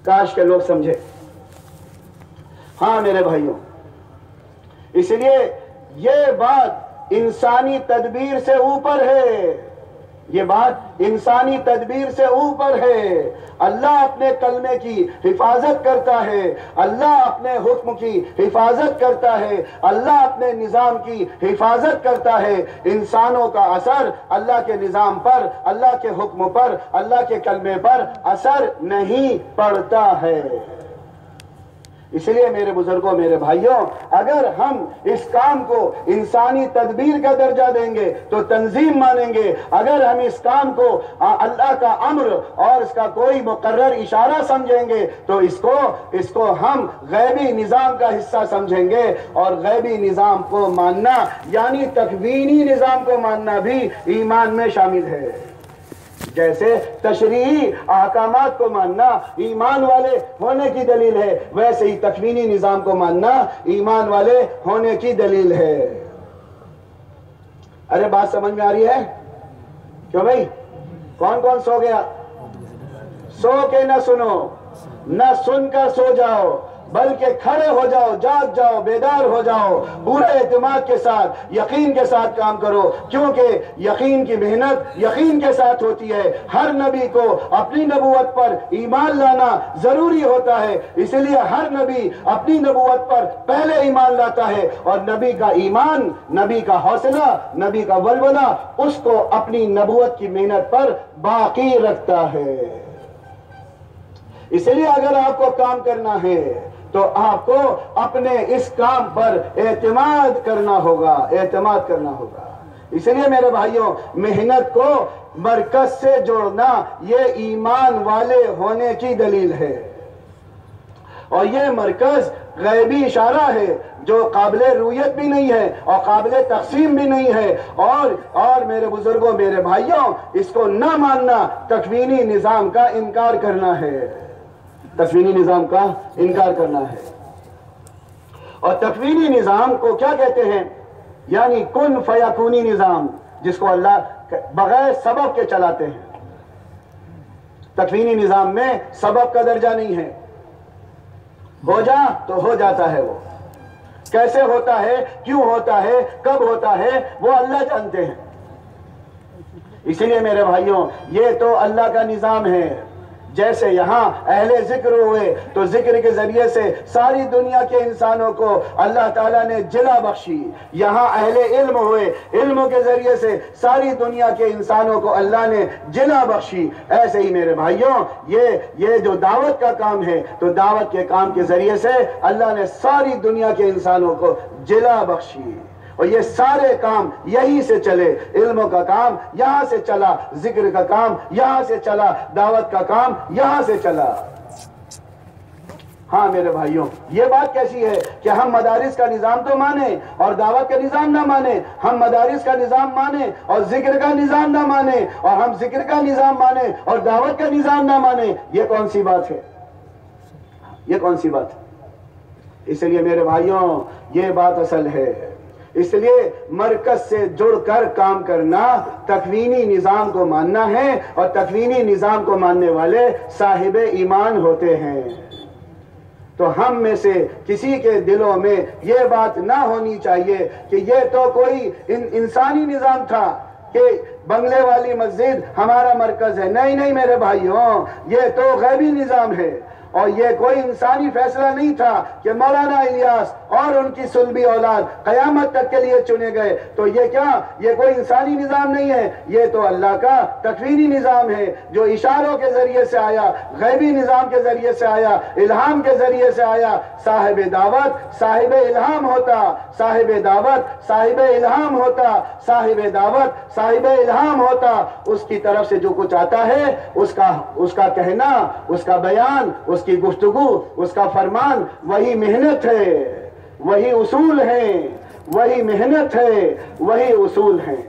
کاش کے لوگ سمجھے۔ ہاں میرے بھائیوں، اس لیے یہ بات انسانی تدبیر سے اوپر ہے، یہ بات انسانی تدبیر سے اوپر ہے۔ اللہ اپنے کلمے کی حفاظت کرتا ہے، اللہ اپنے حکم کی حفاظت کرتا ہے، اللہ اپنے نظام کی حفاظت کرتا ہے۔ انسانوں کا اثر اللہ کے نظام پر، اللہ کے حکم پر، اللہ کے کلمے پر اثر نہیں پڑتا ہے۔ اس لیے میرے بزرگوں، میرے بھائیوں، اگر ہم اس کام کو انسانی تدبیر کا درجہ دیں گے تو تنظیم مانیں گے، اگر ہم اس کام کو اللہ کا امر اور اس کا کوئی مقرر اشارہ سمجھیں گے تو اس کو ہم غیبی نظام کا حصہ سمجھیں گے، اور غیبی نظام کو ماننا یعنی تکوینی نظام کو ماننا بھی ایمان میں شامل ہے۔ جیسے تشریعی احکامات کو ماننا ایمان والے ہونے کی دلیل ہے، ویسے ہی تکوینی نظام کو ماننا ایمان والے ہونے کی دلیل ہے۔ ارے بات سمجھ میں آ رہی ہے؟ کیوں بھائی؟ کون کون سو گیا؟ سو کے نہ سنو، نہ سن کر سو جاؤ، بلکہ کھڑے ہو جاؤ، جاگ جاؤ، بیدار ہو جاؤ، پورے اعتماد کے ساتھ، یقین کے ساتھ کام کرو، کیونکہ یقین کی محنت یقین کے ساتھ ہوتی ہے۔ ہر نبی کو اپنی نبوت پر ایمان لانا ضروری ہوتا ہے، اس لیے ہر نبی اپنی نبوت پر پہلے ایمان لاتا ہے، اور نبی کا ایمان، نبی کا حوصلہ، نبی کا ولولہ اس کو اپنی نبوت کی محنت پر باقی رکھتا ہے۔ اس لیے اگر آپ کو کام کرنا ہے تو آپ کو اپنے اس کام پر اعتماد کرنا ہوگا، اعتماد کرنا ہوگا۔ اس لیے میرے بھائیوں، محنت کو مرکز سے جوڑنا یہ ایمان والے ہونے کی دلیل ہے، اور یہ مرکز غیبی اشارہ ہے جو قابل رویت بھی نہیں ہے اور قابل تقسیم بھی نہیں ہے، اور میرے بزرگوں، میرے بھائیوں، اس کو نہ ماننا تکوینی نظام کا انکار کرنا ہے، تکوینی نظام کا انکار کرنا ہے۔ اور تکوینی نظام کو کیا کہتے ہیں؟ یعنی کن فیکونی نظام، جس کو اللہ بغیر سبب کے چلاتے ہیں۔ تکوینی نظام میں سبب کا درجہ نہیں ہے، ہو جا تو ہو جاتا ہے، وہ کیسے ہوتا ہے، کیوں ہوتا ہے، کب ہوتا ہے، وہ اللہ جانتے ہیں۔ اس لیے میرے بھائیوں، یہ تو اللہ کا نظام ہے، جیسے یہاں اہل ذکر ہوئے تو ذکر کے ذریعے سے ساری دنیا کے انسانوں کو اللہ تعالیٰ نے جلا بخشی، یہاں اہل علم ہوئے، علم کے ذریعے سے ساری دنیا کے انسانوں کو اللہ نے جلا بخشی۔ ایسے ہی میرے بھائیوں یہ جو دعوت کا کام ہے تو دعوت کے کام کے ذریعے سے اللہ نے ساری دنیا کے انسانوں کو جلا بخشی، اور یہ سارے کام یہی سے چلے، علم کا کام یہاں سے چلا، ذکر کا کام یہاں سے چلا، دعوت کا کام یہاں سے چلا۔ ہاں میرے بھائیوں، یہ بات کیسی ہے کہ ہم مدارس کا نظام تو مانیں اور دعوت کا نظام نہ مانیں، ہم مدارس کا نظام مانیں اور ذکر کا نظام نہ مانیں، اور ہم ذکر کا نظام مانیں اور دعوت کا نظام نہ مانیں، یہ کون سی بات ہے؟ یہ کون سی بات ہے؟ اس لیے میرے بھائیوں یہ بات اصل ہے، اس لیے مرکز سے جڑ کر کام کرنا، تکوینی نظام کو ماننا ہے، اور تکوینی نظام کو ماننے والے صاحب ایمان ہوتے ہیں۔ تو ہم میں سے کسی کے دلوں میں یہ بات نہ ہونی چاہیے کہ یہ تو کوئی انسانی نظام تھا کہ بنگلے والی مسجد ہمارا مرکز ہے۔ نہیں نہیں میرے بھائیوں، یہ تو غیبی نظام ہے، اور یہ کوئی انسانی فیصلہ نہیں تھا کہ مولانا الیاس اور ان کی صلبی اولاد قیامت تک کے لیے چنے گئے۔ تو یہ کیا، یہ کوئی انسانی نظام نہیں ہے، یہ تو اللہ کا تکوینی نظام ہے جو اشاروں کے ذریعے سے آیا، غیبی نظام کے ذریعے سے آیا، الہام کے ذریعے سے آیا۔ صاحب دعوت صاحب الہام ہوتا، صاحب دعوت صاحب الہام ہوتا، صاحب دعوت صاحب الہام ہوتا۔ اس کی طرف سے جو کچھ آتا ہے اس کا کہنا، اس کا بیان، اس کی گفتگو، اس کا فرمان، وہی محنت ہے، وہی اصول ہیں، وہی محنت ہے، وہی اصول ہیں۔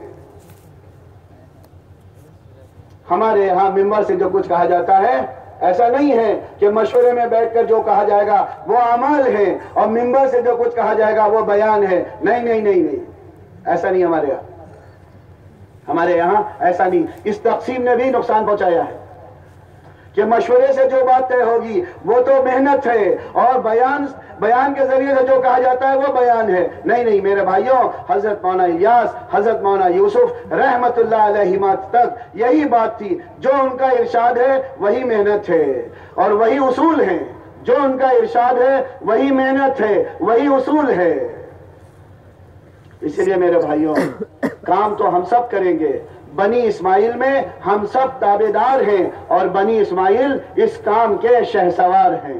ہمارے یہاں ممبر سے جو کچھ کہا جاتا ہے ایسا نہیں ہے کہ مشورے میں بیٹھ کر جو کہا جائے گا وہ اعمال ہے، اور ممبر سے جو کچھ کہا جائے گا وہ بیان ہے۔ نہیں نہیں نہیں نہیں، ایسا نہیں ہمارے یہاں ایسا نہیں۔ اس تقسیم نے بھی نقصان پہنچایا ہے کہ مشورے سے جو بات طے ہوگی وہ تو محنت ہے، اور بیان کے ذریعے سے جو کہا جاتا ہے وہ بیان ہے۔ نہیں نہیں میرے بھائیوں، حضرت مولانا الیاس، حضرت مولانا یوسف رحمت اللہ علیہما تک یہی بات تھی، جو ان کا ارشاد ہے وہی محنت ہے اور وہی اصول ہیں، جو ان کا ارشاد ہے وہی محنت ہے، وہی اصول ہے۔ اس لیے میرے بھائیوں کام تو ہم سب کریں گے، بنی اسماعیل میں ہم سب تابعدار ہیں، اور بنی اسماعیل اس کام کے شہسوار ہیں۔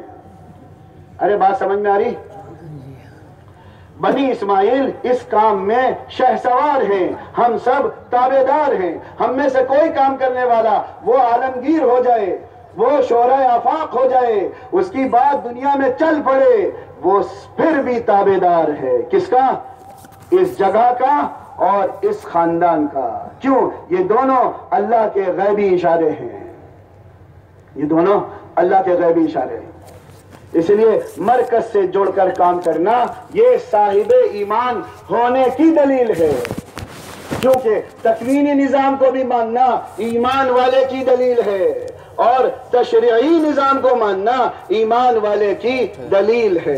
ارے بات سمجھ میں آ رہی؟ بنی اسماعیل اس کام میں شہسوار ہیں، ہم سب تابعدار ہیں۔ ہم میں سے کوئی کام کرنے والا وہ عالمگیر ہو جائے، وہ شورائے آفاق ہو جائے، اس کی بات دنیا میں چل پڑے، وہ پھر بھی تابعدار ہے۔ کس کا؟ اس جگہ کا اور اس خاندان کا۔ کیوں؟ یہ دونوں اللہ کے غیبی اشارے ہیں، یہ دونوں اللہ کے غیبی اشارے ہیں۔ اس لیے مرکز سے جڑ کر کام کرنا یہ صاحب ایمان ہونے کی دلیل ہے، کیونکہ تکوینی نظام کو بھی ماننا ایمان والے کی دلیل ہے، اور تشریعی نظام کو ماننا ایمان والے کی دلیل ہے۔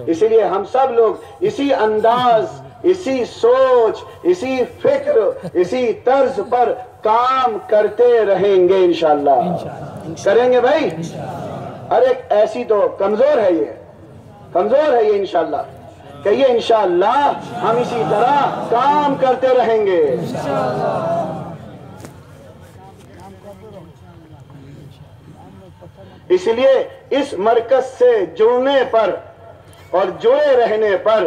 اس لیے ہم سب لوگ اسی انداز، اسی سوچ، اسی فکر، اسی طرز پر کام کرتے رہیں گے انشاءاللہ۔ کریں گے بھائی؟ ارے ایسی تو کمزور ہے یہ انشاءاللہ، کہیے انشاءاللہ ہم اسی طرح کام کرتے رہیں گے۔ اس لیے اس مرکز سے جڑنے پر اور جڑے رہنے پر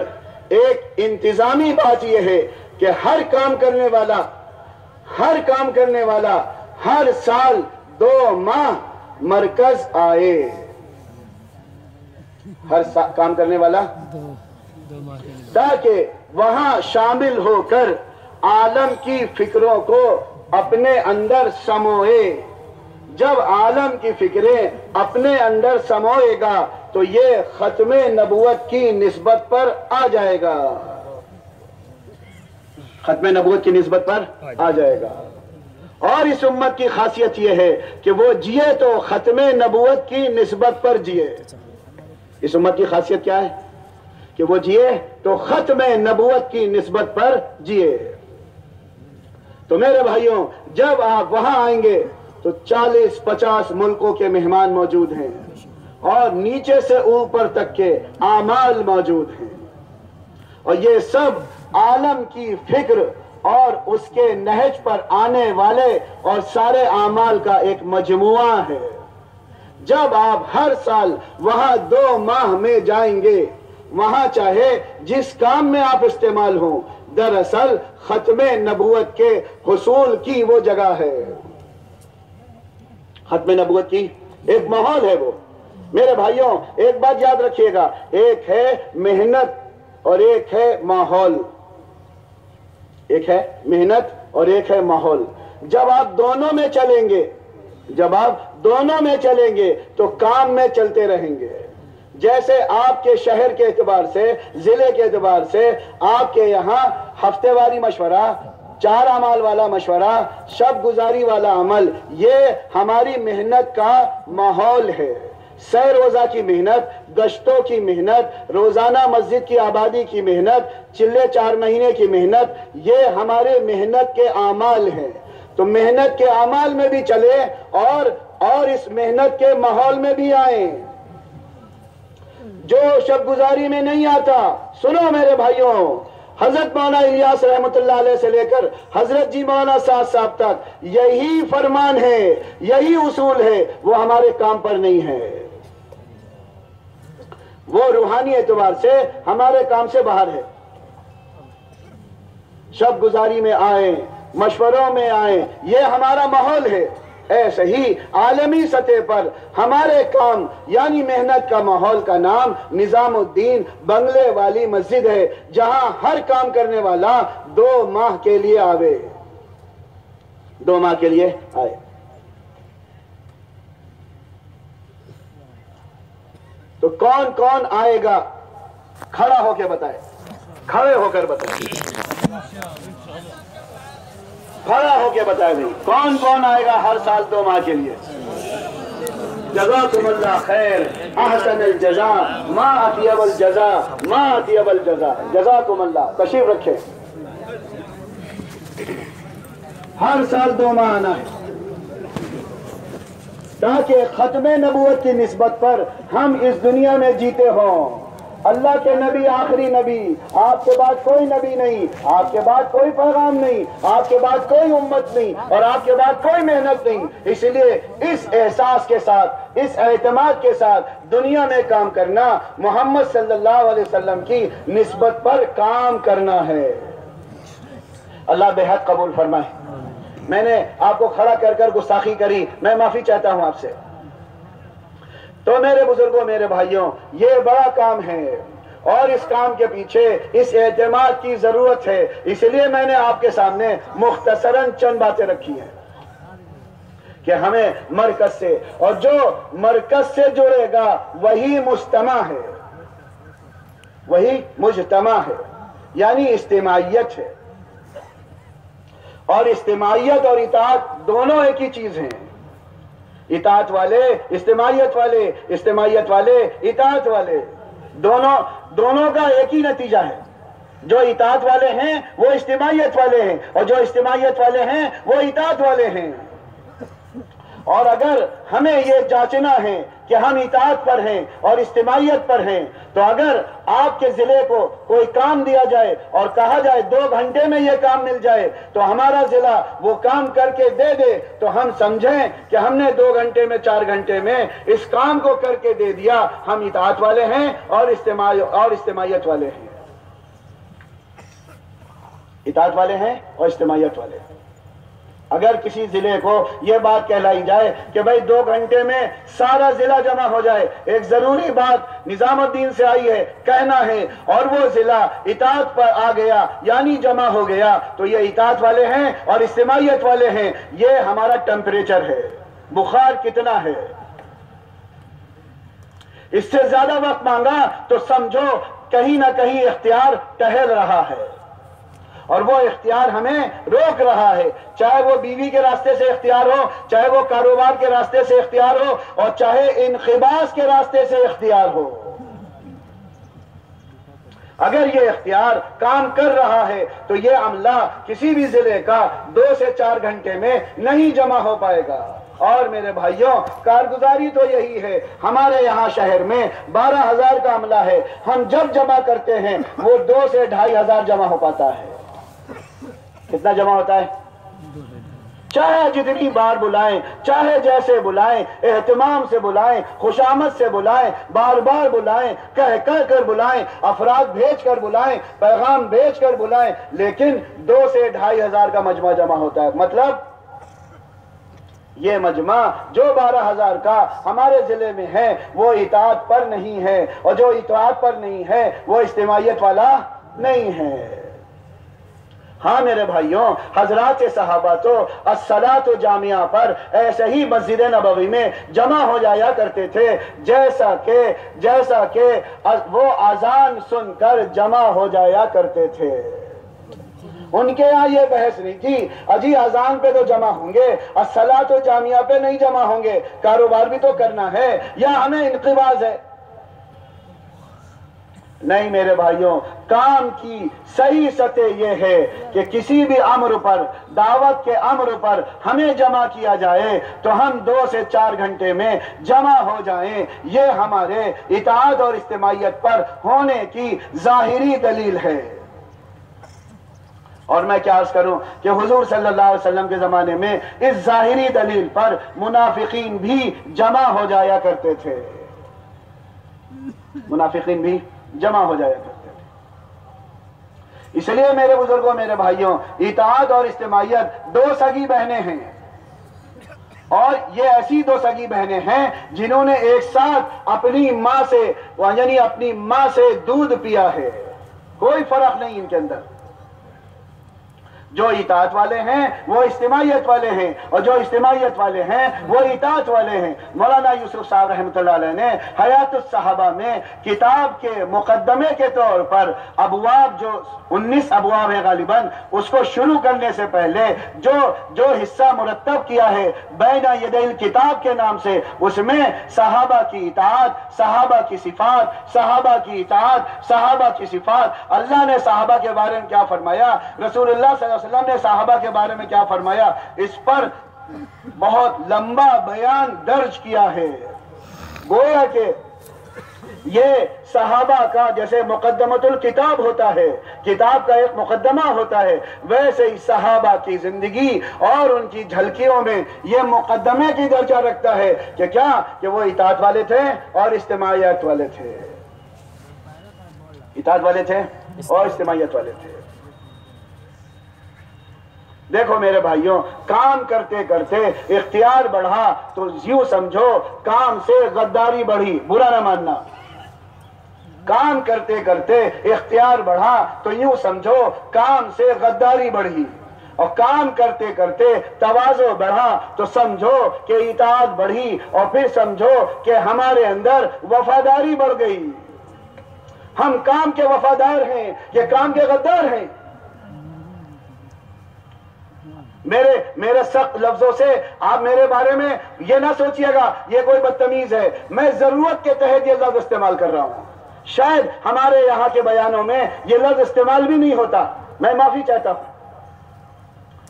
ایک انتظامی بات یہ ہے کہ ہر کام کرنے والا ہر سال 2 ماہ مرکز آئے، ہر کام کرنے والا، تاکہ وہاں شامل ہو کر عالم کی فکروں کو اپنے اندر سموئے۔ جب عالم کی فکریں اپنے اندر سموئے گا تو یہ ختم نبوت کی نسبت پر آ جائے گا، ختم نبوت کی نسبت پر آ جائے گا۔ اور اس امت کی خاصیت یہ ہے کہ وہ جیے تو ختم نبوت کی نسبت پر جیے۔ اس امت کی خاصیت کیا ہے؟ کہ وہ جیے تو ختم نبوت کی نسبت پر جیے۔ تو میرے بھائیوں، جب آپ وہاں آئیں گے تو 40-50 ملکوں کے مہمان موجود ہیں اور نیچے سے اوپر تک کے اعمال موجود ہیں، اور یہ سب عالم کی فکر اور اس کے نہج پر آنے والے اور سارے اعمال کا ایک مجموعہ ہے۔ جب آپ ہر سال وہاں 2 ماہ میں جائیں گے، وہاں چاہے جس کام میں آپ استعمال ہوں، دراصل ختم نبوت کے حصول کی وہ جگہ ہے۔ ختم نبوت کی ایک ماحول ہے وہ۔ میرے بھائیوں، ایک بات یاد رکھیے گا، ایک ہے محنت اور ایک ہے ماحول۔ ایک ہے محنت اور ایک ہے ماحول۔ جب آپ دونوں میں چلیں گے، جب آپ دونوں میں چلیں گے تو کام میں چلتے رہیں گے۔ جیسے آپ کے شہر کے اعتبار سے، ضلع کے اعتبار سے آپ کے یہاں ہفتے واری مشورہ، 4 اعمال والا مشورہ، شب گزاری والا عمل، یہ ہماری محنت کا ماحول ہے۔ سہ روزہ کی محنت، گشتوں کی محنت، روزانہ مسجد کی آبادی کی محنت، چلے 4 مہینے کی محنت، یہ ہمارے محنت کے اعمال ہیں۔ تو محنت کے اعمال میں بھی چلے اور اس محنت کے ماحول میں بھی آئیں۔ جو شب گزاری میں نہیں آتا، سنو میرے بھائیوں، حضرت مولانا الیاس رحمت اللہ علیہ سے لے کر حضرت جی مولانا سعد صاحب تک یہی فرمان ہے، یہی اصول ہے، وہ ہمارے کام پر نہیں ہے۔ وہ روحانی اعتبار سے ہمارے کام سے باہر ہے۔ شب گزاری میں آئیں، مشوروں میں آئیں، یہ ہمارا ماحول ہے۔ ایسے ہی عالمی سطح پر ہمارے کام یعنی محنت کا ماحول کا نام نظام الدین بنگلے والی مسجد ہے، جہاں ہر کام کرنے والا 2 ماہ کے لیے آوے، 2 ماہ کے لیے آئے۔ تو کون کون آئے گا؟ کھڑا ہو کے بتائے، کھڑے ہو کر بتائے، کھڑا ہو کے بتائے بھائی، کون کون آئے گا ہر سال 2 ماہ کے لیے؟ جزاکم اللہ خیر، احسن الجزاء، ما اطیب الجزاء، ما اطیب الجزاء، جزاکم اللہ۔ تشریف رکھیں۔ ہر سال 2 ماہ آنا ہے تاکہ ختم نبوت کی نسبت پر ہم اس دنیا میں جیتے ہوں۔ اللہ کے نبی آخری نبی، آپ کے بعد کوئی نبی نہیں، آپ کے بعد کوئی پیغام نہیں، آپ کے بعد کوئی امت نہیں، اور آپ کے بعد کوئی محنت نہیں۔ اس لیے اس احساس کے ساتھ، اس اعتماد کے ساتھ دنیا میں کام کرنا، محمد صلی اللہ علیہ وسلم کی نسبت پر کام کرنا ہے۔ اللہ بے حد قبول فرمائے۔ میں نے آپ کو کھڑا کر کر گستاخی کری، میں معافی چاہتا ہوں آپ سے۔ تو میرے بزرگوں، میرے بھائیوں، یہ بڑا کام ہے اور اس کام کے پیچھے اس اعتماد کی ضرورت ہے۔ اس لیے میں نے آپ کے سامنے مختصراً چند باتیں رکھی ہیں کہ ہمیں مرکز سے، اور جو مرکز سے جڑے گا وہی مجتمع ہے، وہی مجتمع ہے، یعنی اجتماعیت ہے۔ اور اجتماعیت اور اطاعت دونوں ایک ہی چیز ہیں۔ اطاعت والے، اجتماعیت والے، اجتماعیت والے، اطاعت والے، دونوں کا ایک ہی نتیجہ ہے۔ جو اطاعت والے ہیں وہ اجتماعیت والے ہیں، اور جو اجتماعیت والے ہیں وہ اطاعت والے ہیں۔ اور اگر ہمیں یہ جانچنا ہے کہ ہم اطاعت پر ہیں اور اجتماعیت پر ہیں، تو اگر آپ کے ضلع کو کوئی کام دیا جائے اور کہا جائے 2 گھنٹے میں یہ کام مل جائے، تو ہمارا ضلع وہ کام کر کے دے دے، تو ہم سمجھیں کہ ہم نے 2 گھنٹے میں، 4 گھنٹے میں اس کام کو کر کے دے دیا۔ ہم اطاعت والے ہیں اور اجتماعیت والے ہیں، اطاعت والے ہیں اور اجتماعیت والے ہیں۔ اگر کسی ضلع کو یہ بات کہلائی جائے کہ بھائی 2 گھنٹے میں سارا ضلع جمع ہو جائے، ایک ضروری بات نظام الدین سے آئی ہے، کہنا ہے، اور وہ ضلع اطاعت پر آ گیا یعنی جمع ہو گیا، تو یہ اطاعت والے ہیں اور اجتماعیت والے ہیں۔ یہ ہمارا ٹیمپریچر ہے، بخار کتنا ہے۔ اس سے زیادہ وقت مانگا تو سمجھو کہیں نہ کہیں اختیار ٹہل رہا ہے، اور وہ اختیار ہمیں روک رہا ہے، چاہے وہ بیوی کے راستے سے اختیار ہو، چاہے وہ کاروبار کے راستے سے اختیار ہو، اور چاہے انقباض کے راستے سے اختیار ہو۔ اگر یہ اختیار کام کر رہا ہے تو یہ عملہ کسی بھی ضلع کا 2 سے 4 گھنٹے میں نہیں جمع ہو پائے گا۔ اور میرے بھائیوں کارگزاری تو یہی ہے. ہمارے یہاں شہر میں 12,000 کا عملہ ہے. ہم جب جمع کرتے ہیں وہ 2 سے 2,500 جمع ہو پاتا ہے. کتنا جمع ہوتا ہے؟ چاہے جتنی بار بلائیں، چاہے جیسے بلائیں، اہتمام سے بلائیں، خوشامد سے بلائیں، بار بار بلائیں، کہہ کر بلائیں، افراد بھیج کر بلائیں، پیغام بھیج کر بلائیں، لیکن 2 سے 2,500 کا مجمع جمع ہوتا ہے. مطلب یہ مجمع جو 12,000 کا ہمارے ضلع میں ہے وہ اطاعت پر نہیں ہے، اور جو اطاعت پر نہیں ہے وہ اجتماعیت والا نہیں ہے. ہاں میرے بھائیوں، حضرات صحابہ تو الصلاۃ جامعہ پر ایسے ہی مسجد نبوی میں جمع ہو جایا کرتے تھے جیسا کہ وہ اذان سن کر جمع ہو جایا کرتے تھے. ان کے یہاں یہ بحث نہیں تھی اجی اذان پہ تو جمع ہوں گے، الصلاۃ جامعہ پہ نہیں جمع ہوں گے، کاروبار بھی تو کرنا ہے یا ہمیں انقباض ہے. نہیں میرے بھائیوں، کام کی صحیح سطح یہ ہے کہ کسی بھی امر پر، دعوت کے امر پر ہمیں جمع کیا جائے تو ہم 2 سے 4 گھنٹے میں جمع ہو جائیں. یہ ہمارے اطاعت اور اجتماعیت پر ہونے کی ظاہری دلیل ہے. اور میں کیا عرض کروں کہ حضور صلی اللہ علیہ وسلم کے زمانے میں اس ظاہری دلیل پر منافقین بھی جمع ہو جایا کرتے تھے. منافقین بھی جمع ہو جایا کرتے تھے. اس لیے میرے بزرگوں، میرے بھائیوں، اطاعت اور اجتماعیت 2 سگی بہنیں ہیں، اور یہ ایسی 2 سگی بہنیں ہیں جنہوں نے ایک ساتھ اپنی ماں سے، یعنی اپنی ماں سے دودھ پیا ہے. کوئی فرق نہیں ان کے اندر. جو اطاعت والے ہیں وہ اجتماعیت والے ہیں، اور جو اجتماعیت والے ہیں وہ اطاعت والے ہیں. مولانا یوسف صاحب رحمۃ اللہ علیہ نے حیات الصحابہ میں کتاب کے مقدمے کے طور پر ابواب، جو 19 ابواب ہے غالباً، اس کو شروع کرنے سے پہلے جو حصہ مرتب کیا ہے بین یدی الکتاب کے نام سے، اس میں صحابہ کی اطاعت، صحابہ کی صفات، صحابہ کی اطاعت، صحابہ کی صفات، اللہ نے صحابہ کے بارے میں کیا فرمایا، رسول اللہ صلی اللہ علیہ وسلم نے صحابہ کے بارے میں کیا فرمایا، اس پر بہت لمبا بیان درج کیا ہے. گویا کہ یہ صحابہ کا جیسے مقدمۃ الکتاب ہوتا ہے، کتاب کا ایک مقدمہ ہوتا ہے، ویسے ہی صحابہ کی زندگی اور ان کی جھلکیوں میں یہ مقدمے کی درجہ رکھتا ہے کہ کیا کہ وہ اطاعت والے تھے اور اجتماعیت والے تھے. اطاعت والے تھے اور اجتماعیت والے تھے. دیکھو میرے بھائیوں، کام کرتے کرتے اختیار بڑھا تو یوں سمجھو کام سے غداری بڑھی. برا نہ ماننا. کام کرتے کرتے اختیار بڑھا تو یوں سمجھو کام سے غداری بڑھی، اور کام کرتے کرتے تواضع بڑھا تو سمجھو کہ اطاعت بڑھی، اور پھر سمجھو کہ ہمارے اندر وفاداری بڑھ گئی. ہم کام کے وفادار ہیں، یہ کام کے غدار ہیں. میرے سخت لفظوں سے آپ میرے بارے میں یہ نہ سوچئے گا یہ کوئی بدتمیز ہے. میں ضرورت کے تحت یہ لفظ استعمال کر رہا ہوں. شاید ہمارے یہاں کے بیانوں میں یہ لفظ استعمال بھی نہیں ہوتا، میں معافی چاہتا ہوں.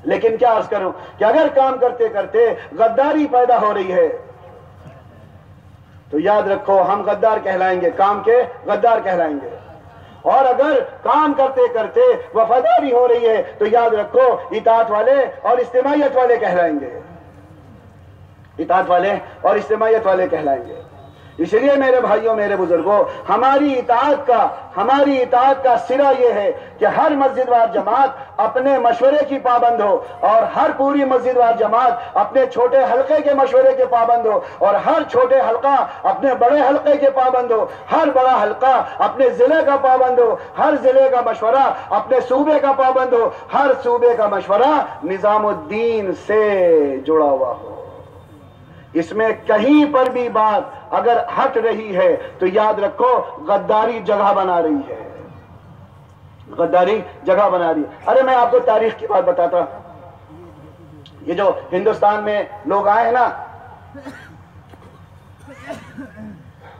لیکن کیا عرض کروں کہ اگر کام کرتے کرتے غداری پیدا ہو رہی ہے تو یاد رکھو ہم غدار کہلائیں گے، کام کے غدار کہلائیں گے. اور اگر کام کرتے کرتے وفاداری ہو رہی ہے تو یاد رکھو اطاعت والے اور اجتماعیت والے کہلائیں گے. اطاعت والے اور اجتماعیت والے کہلائیں گے. اس لیے میرے بھائیوں، میرے بزرگوں، ہماری اطاعت کا سرا یہ ہے کہ ہر مسجد وار جماعت اپنے مشورے کی پابند ہو، اور ہر پوری مسجد وار جماعت اپنے چھوٹے حلقے کے مشورے کے پابند ہو، اور ہر چھوٹے حلقہ اپنے بڑے حلقے کے پابند ہو، ہر بڑا حلقہ اپنے ضلع کا پابند ہو، ہر ضلع کا مشورہ اپنے صوبے کا پابند ہو، ہر صوبے کا مشورہ نظام الدین سے جڑا ہوا ہو. اس میں کہیں پر بھی بات اگر ہٹ رہی ہے تو یاد رکھو غداری جگہ بنا رہی ہے. غداری جگہ بنا رہی ہے. ارے میں آپ کو تاریخ کی بات بتاتا ہوں. یہ جو ہندوستان میں لوگ آئے ہیں نا،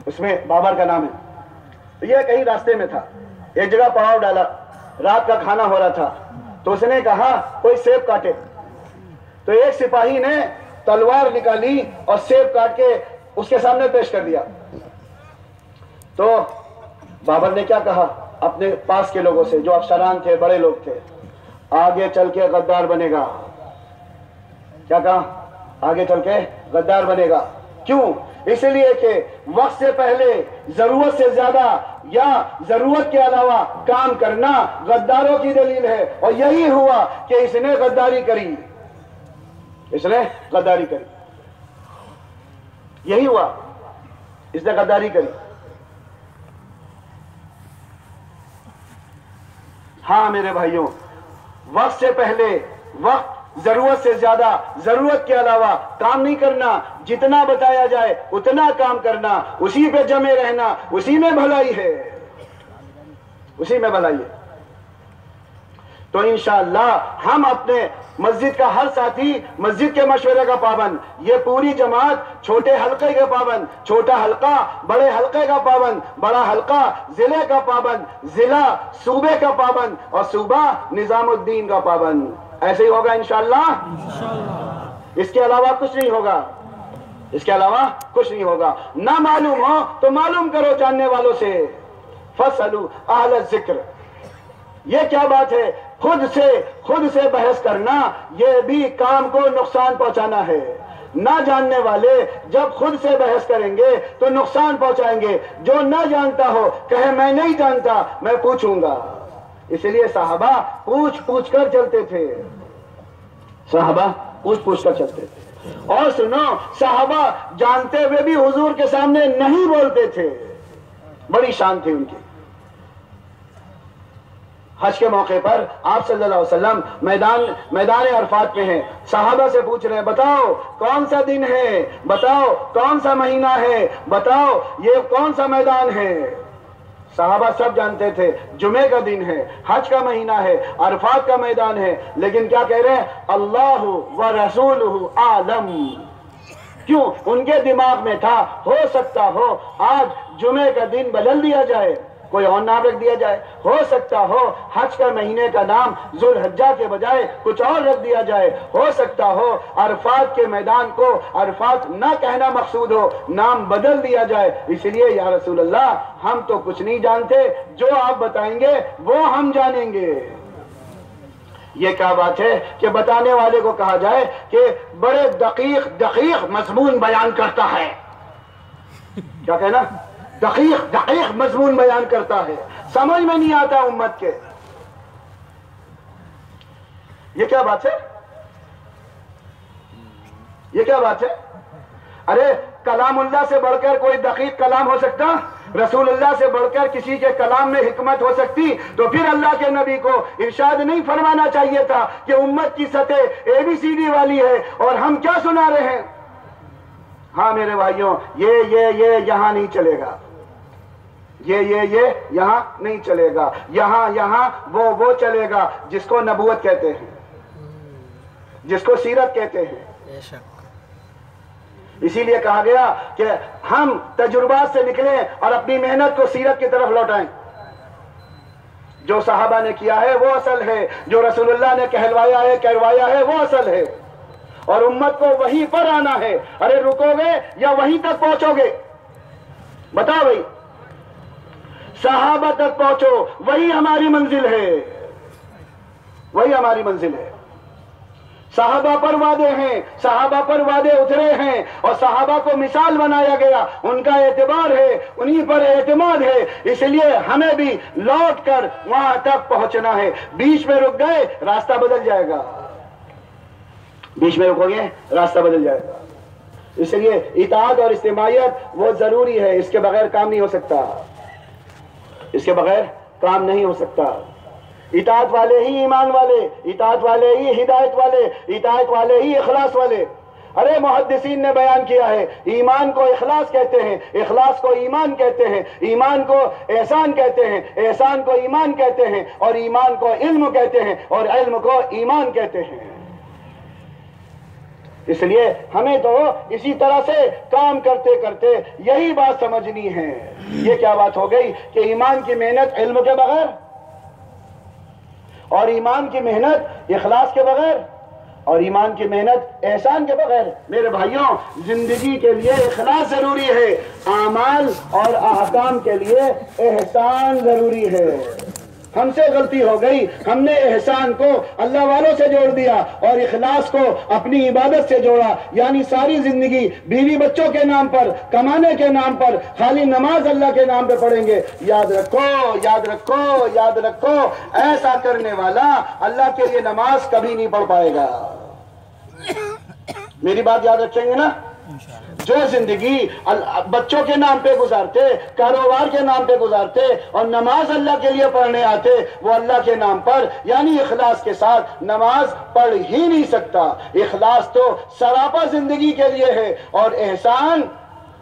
اس میں بابر کا نام ہے. یہ کہیں راستے میں تھا، ایک جگہ پڑاؤ ڈالا، رات کا کھانا ہو رہا تھا، تو اس نے کہا کوئی سیب کاٹے. تو ایک سپاہی نے تلوار نکالی اور سیب کاٹ کے اس کے سامنے پیش کر دیا. تو بابر نے کیا کہا اپنے پاس کے لوگوں سے جو افسران تھے, بڑے لوگ تھے, آگے چل کے غدار بنے گا. کیا کہا؟ آگے چل کے غدار بنے گا. کیوں؟ اس لیے کہ وقت سے پہلے ضرورت سے زیادہ یا ضرورت کے علاوہ کام کرنا غداروں کی دلیل ہے. اور یہی ہوا کہ اس نے غداری کری, اس نے غداری کری, یہی ہوا, اس نے غداری کری. ہاں میرے بھائیوں, وقت سے پہلے وقت, ضرورت سے زیادہ ضرورت کے علاوہ کام نہیں کرنا. جتنا بتایا جائے اتنا کام کرنا, اسی پہ جمے رہنا, اسی میں بھلائی ہے, اسی میں بھلائی ہے. تو انشاءاللہ ہم اپنے مسجد کا ہر ساتھی مسجد کے مشورے کا پابند, یہ پوری جماعت چھوٹے حلقے کے پابند, چھوٹا حلقہ بڑے حلقے کا پابند, بڑا حلقہ ضلع کا پابند, ضلع صوبے کا پابند, اور صوبہ نظام الدین کا پابند. ایسے ہی ہوگا انشاءاللہ. اس کے علاوہ کچھ نہیں ہوگا, اس کے علاوہ کچھ نہیں ہوگا. نہ معلوم ہو تو معلوم کرو جاننے والوں سے. فَاسْأَلُوا أَهْلَ الذِّكْرِ. یہ کیا بات ہے؟ خود سے بحث کرنا یہ بھی کام کو نقصان پہنچانا ہے. نہ جاننے والے جب خود سے بحث کریں گے تو نقصان پہنچائیں گے. جو نہ جانتا ہو کہے میں نہیں جانتا, میں پوچھوں گا. اس لیے صحابہ پوچھ کر چلتے تھے, صحابہ پوچھ کر چلتے تھے. اور سنو, صحابہ جانتے ہوئے بھی حضور کے سامنے نہیں بولتے تھے, بڑی شان تھی ان کی. حج کے موقع پر آپ صلی اللہ علیہ وسلم میدان عرفات میں ہیں, صحابہ سے پوچھ رہے ہیں بتاؤ کون سا دن ہے, بتاؤ کون سا مہینہ ہے, بتاؤ یہ کون سا میدان ہے. صحابہ سب جانتے تھے جمعے کا دن ہے, حج کا مہینہ ہے, عرفات کا میدان ہے. لیکن کیا کہہ رہے ہیں؟ اللہ و رسولہ عالم. کیوں؟ ان کے دماغ میں تھا ہو سکتا ہو آج جمعے کا دن بدل دیا جائے, کوئی اور نام رکھ دیا جائے, ہو سکتا ہو حج کا مہینے کا نام ذوالحجہ کے بجائے کچھ اور رکھ دیا جائے, ہو سکتا ہو عرفات کے میدان کو عرفات نہ کہنا مقصود ہو, نام بدل دیا جائے. اس لیے یا رسول اللہ ہم تو کچھ نہیں جانتے, جو آپ بتائیں گے وہ ہم جانیں گے. یہ کیا بات ہے کہ بتانے والے کو کہا جائے کہ بڑے دقیق مضمون بیان کرتا ہے. کیا کہنا؟ دقیق مضمون بیان کرتا ہے, سمجھ میں نہیں آتا امت کے. یہ کیا بات ہے؟ یہ کیا بات ہے؟ ارے کلام اللہ سے بڑھ کر کوئی دقیق کلام ہو سکتا؟ رسول اللہ سے بڑھ کر کسی کے کلام میں حکمت ہو سکتی؟ تو پھر اللہ کے نبی کو ارشاد نہیں فرمانا چاہیے تھا کہ امت کی سطح ABCD والی ہے اور ہم کیا سنا رہے ہیں. ہاں میرے بھائیوں, یہ یہاں نہیں چلے گا, یہ یہاں نہیں چلے گا. یہاں وہ چلے گا جس کو نبوت کہتے ہیں, جس کو سیرت کہتے ہیں. اسی لیے کہا گیا کہ ہم تجربات سے نکلیں اور اپنی محنت کو سیرت کی طرف لوٹائیں. جو صحابہ نے کیا ہے وہ اصل ہے, جو رسول اللہ نے کروایا ہے وہ اصل ہے, اور امت کو وہیں پر آنا ہے. ارے رکو گے یا وہیں تک پہنچو گے؟ بتاؤ بھائی, صحابہ تک پہنچو, وہی ہماری منزل ہے, وہی ہماری منزل ہے. صحابہ پر وعدے ہیں, صحابہ پر وعدے اترے ہیں, اور صحابہ کو مثال بنایا گیا, ان کا اعتبار ہے, انہی پر اعتماد ہے. اس لیے ہمیں بھی لوٹ کر وہاں تک پہنچنا ہے. بیچ میں رک گئے راستہ بدل جائے گا, بیچ میں رکو گے راستہ بدل جائے گا. اس لیے اطاعت اور اجتماعیت وہ ضروری ہے, اس کے بغیر کام نہیں ہو سکتا, اس کے بغیر کام نہیں ہو سکتا. اطاعت والے ہی ایمان والے, اطاعت والے ہی ہدایت والے, اطاعت والے ہی اخلاص والے. ارے محدثین نے بیان کیا ہے, ایمان کو اخلاص کہتے ہیں, اخلاص کو ایمان کہتے ہیں, ایمان کو احسان کہتے ہیں, احسان کو ایمان کہتے ہیں, اور ایمان کو علم کہتے ہیں, اور علم کو ایمان کہتے ہیں. اس لیے ہمیں تو اسی طرح سے کام کرتے کرتے یہی بات سمجھنی ہے. یہ کیا بات ہو گئی کہ ایمان کی محنت علم کے بغیر, اور ایمان کی محنت اخلاص کے بغیر, اور ایمان کی محنت احسان کے بغیر میرے بھائیوں زندگی کے لیے اخلاص ضروری ہے، اعمال اور احکام کے لیے احسان ضروری ہے۔ ہم سے غلطی ہو گئی، ہم نے احسان کو اللہ والوں سے جوڑ دیا اور اخلاص کو اپنی عبادت سے جوڑا، یعنی ساری زندگی بیوی بچوں کے نام پر، کمانے کے نام پر، خالی نماز اللہ کے نام پہ پڑھیں گے۔ یاد رکھو، یاد رکھو، یاد رکھو، ایسا کرنے والا اللہ کے لیے نماز کبھی نہیں پڑھ پائے گا۔ میری بات یاد رکھیں گے نا؟ جو زندگی بچوں کے نام پہ گزارتے، کاروبار کے نام پہ گزارتے اور نماز اللہ کے لیے پڑھنے آتے، وہ اللہ کے نام پر یعنی اخلاص کے ساتھ نماز پڑھ ہی نہیں سکتا۔ اخلاص تو سراپا زندگی کے لیے ہے اور احسان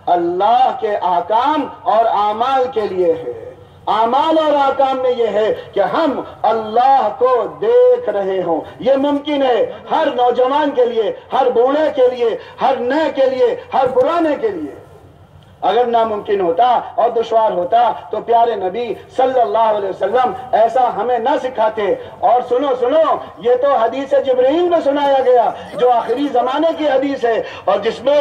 اللہ کے احکام اور اعمال کے لیے ہے۔ اعمال اور احکام میں یہ ہے کہ ہم اللہ کو دیکھ رہے ہوں۔ یہ ممکن ہے ہر نوجوان کے لیے، ہر بوڑھے کے لیے، ہر نئے کے لیے، ہر پرانے کے لیے۔ اگر ناممکن ہوتا اور دشوار ہوتا تو پیارے نبی صلی اللہ علیہ وسلم ایسا ہمیں نہ سکھاتے۔ اور سنو، یہ تو حدیث جبرائیل میں سنایا گیا جو آخری زمانے کی حدیث ہے، اور جس میں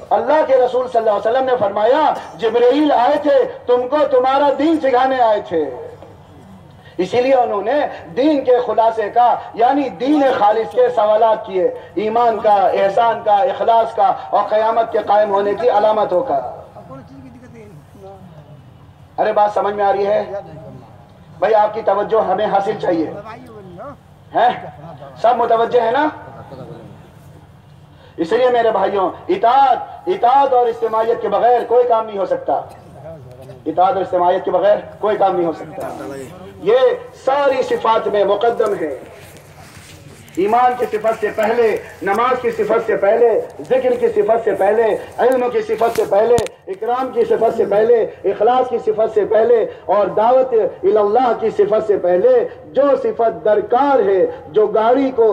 اللہ کے رسول صلی اللہ علیہ وسلم نے فرمایا جبرائیل آئے تھے، تم کو تمہارا دین سکھانے آئے تھے۔ اسی لیے انہوں نے دین کے خلاصے کا یعنی دین خالص کے سوالات کیے، ایمان کا، احسان کا، اخلاص کا اور قیامت کے قائم ہونے کی علامتوں کا۔ ارے بات سمجھ میں آ رہی ہے بھائی؟ آپ کی توجہ ہمیں حاصل چاہیے ہے؟ سب متوجہ ہے نا؟ اس لیے میرے بھائیوں اطاعت اور اجتماعیت کے بغیر کوئی کام نہیں ہو سکتا۔ اطاعت اور اجتماعیت کے بغیر کوئی کام نہیں ہو سکتا۔ یہ ساری صفات میں مقدم ہے۔ ایمان کی صفت سے پہلے، نماز کی صفت سے پہلے، ذکر کی صفت سے پہلے، علم کی صفت سے پہلے، اکرام کی صفت سے پہلے، اخلاص کی صفت سے پہلے اور دعوت اللہ کی صفت سے پہلے جو صفت درکار ہے، جو گاڑی کو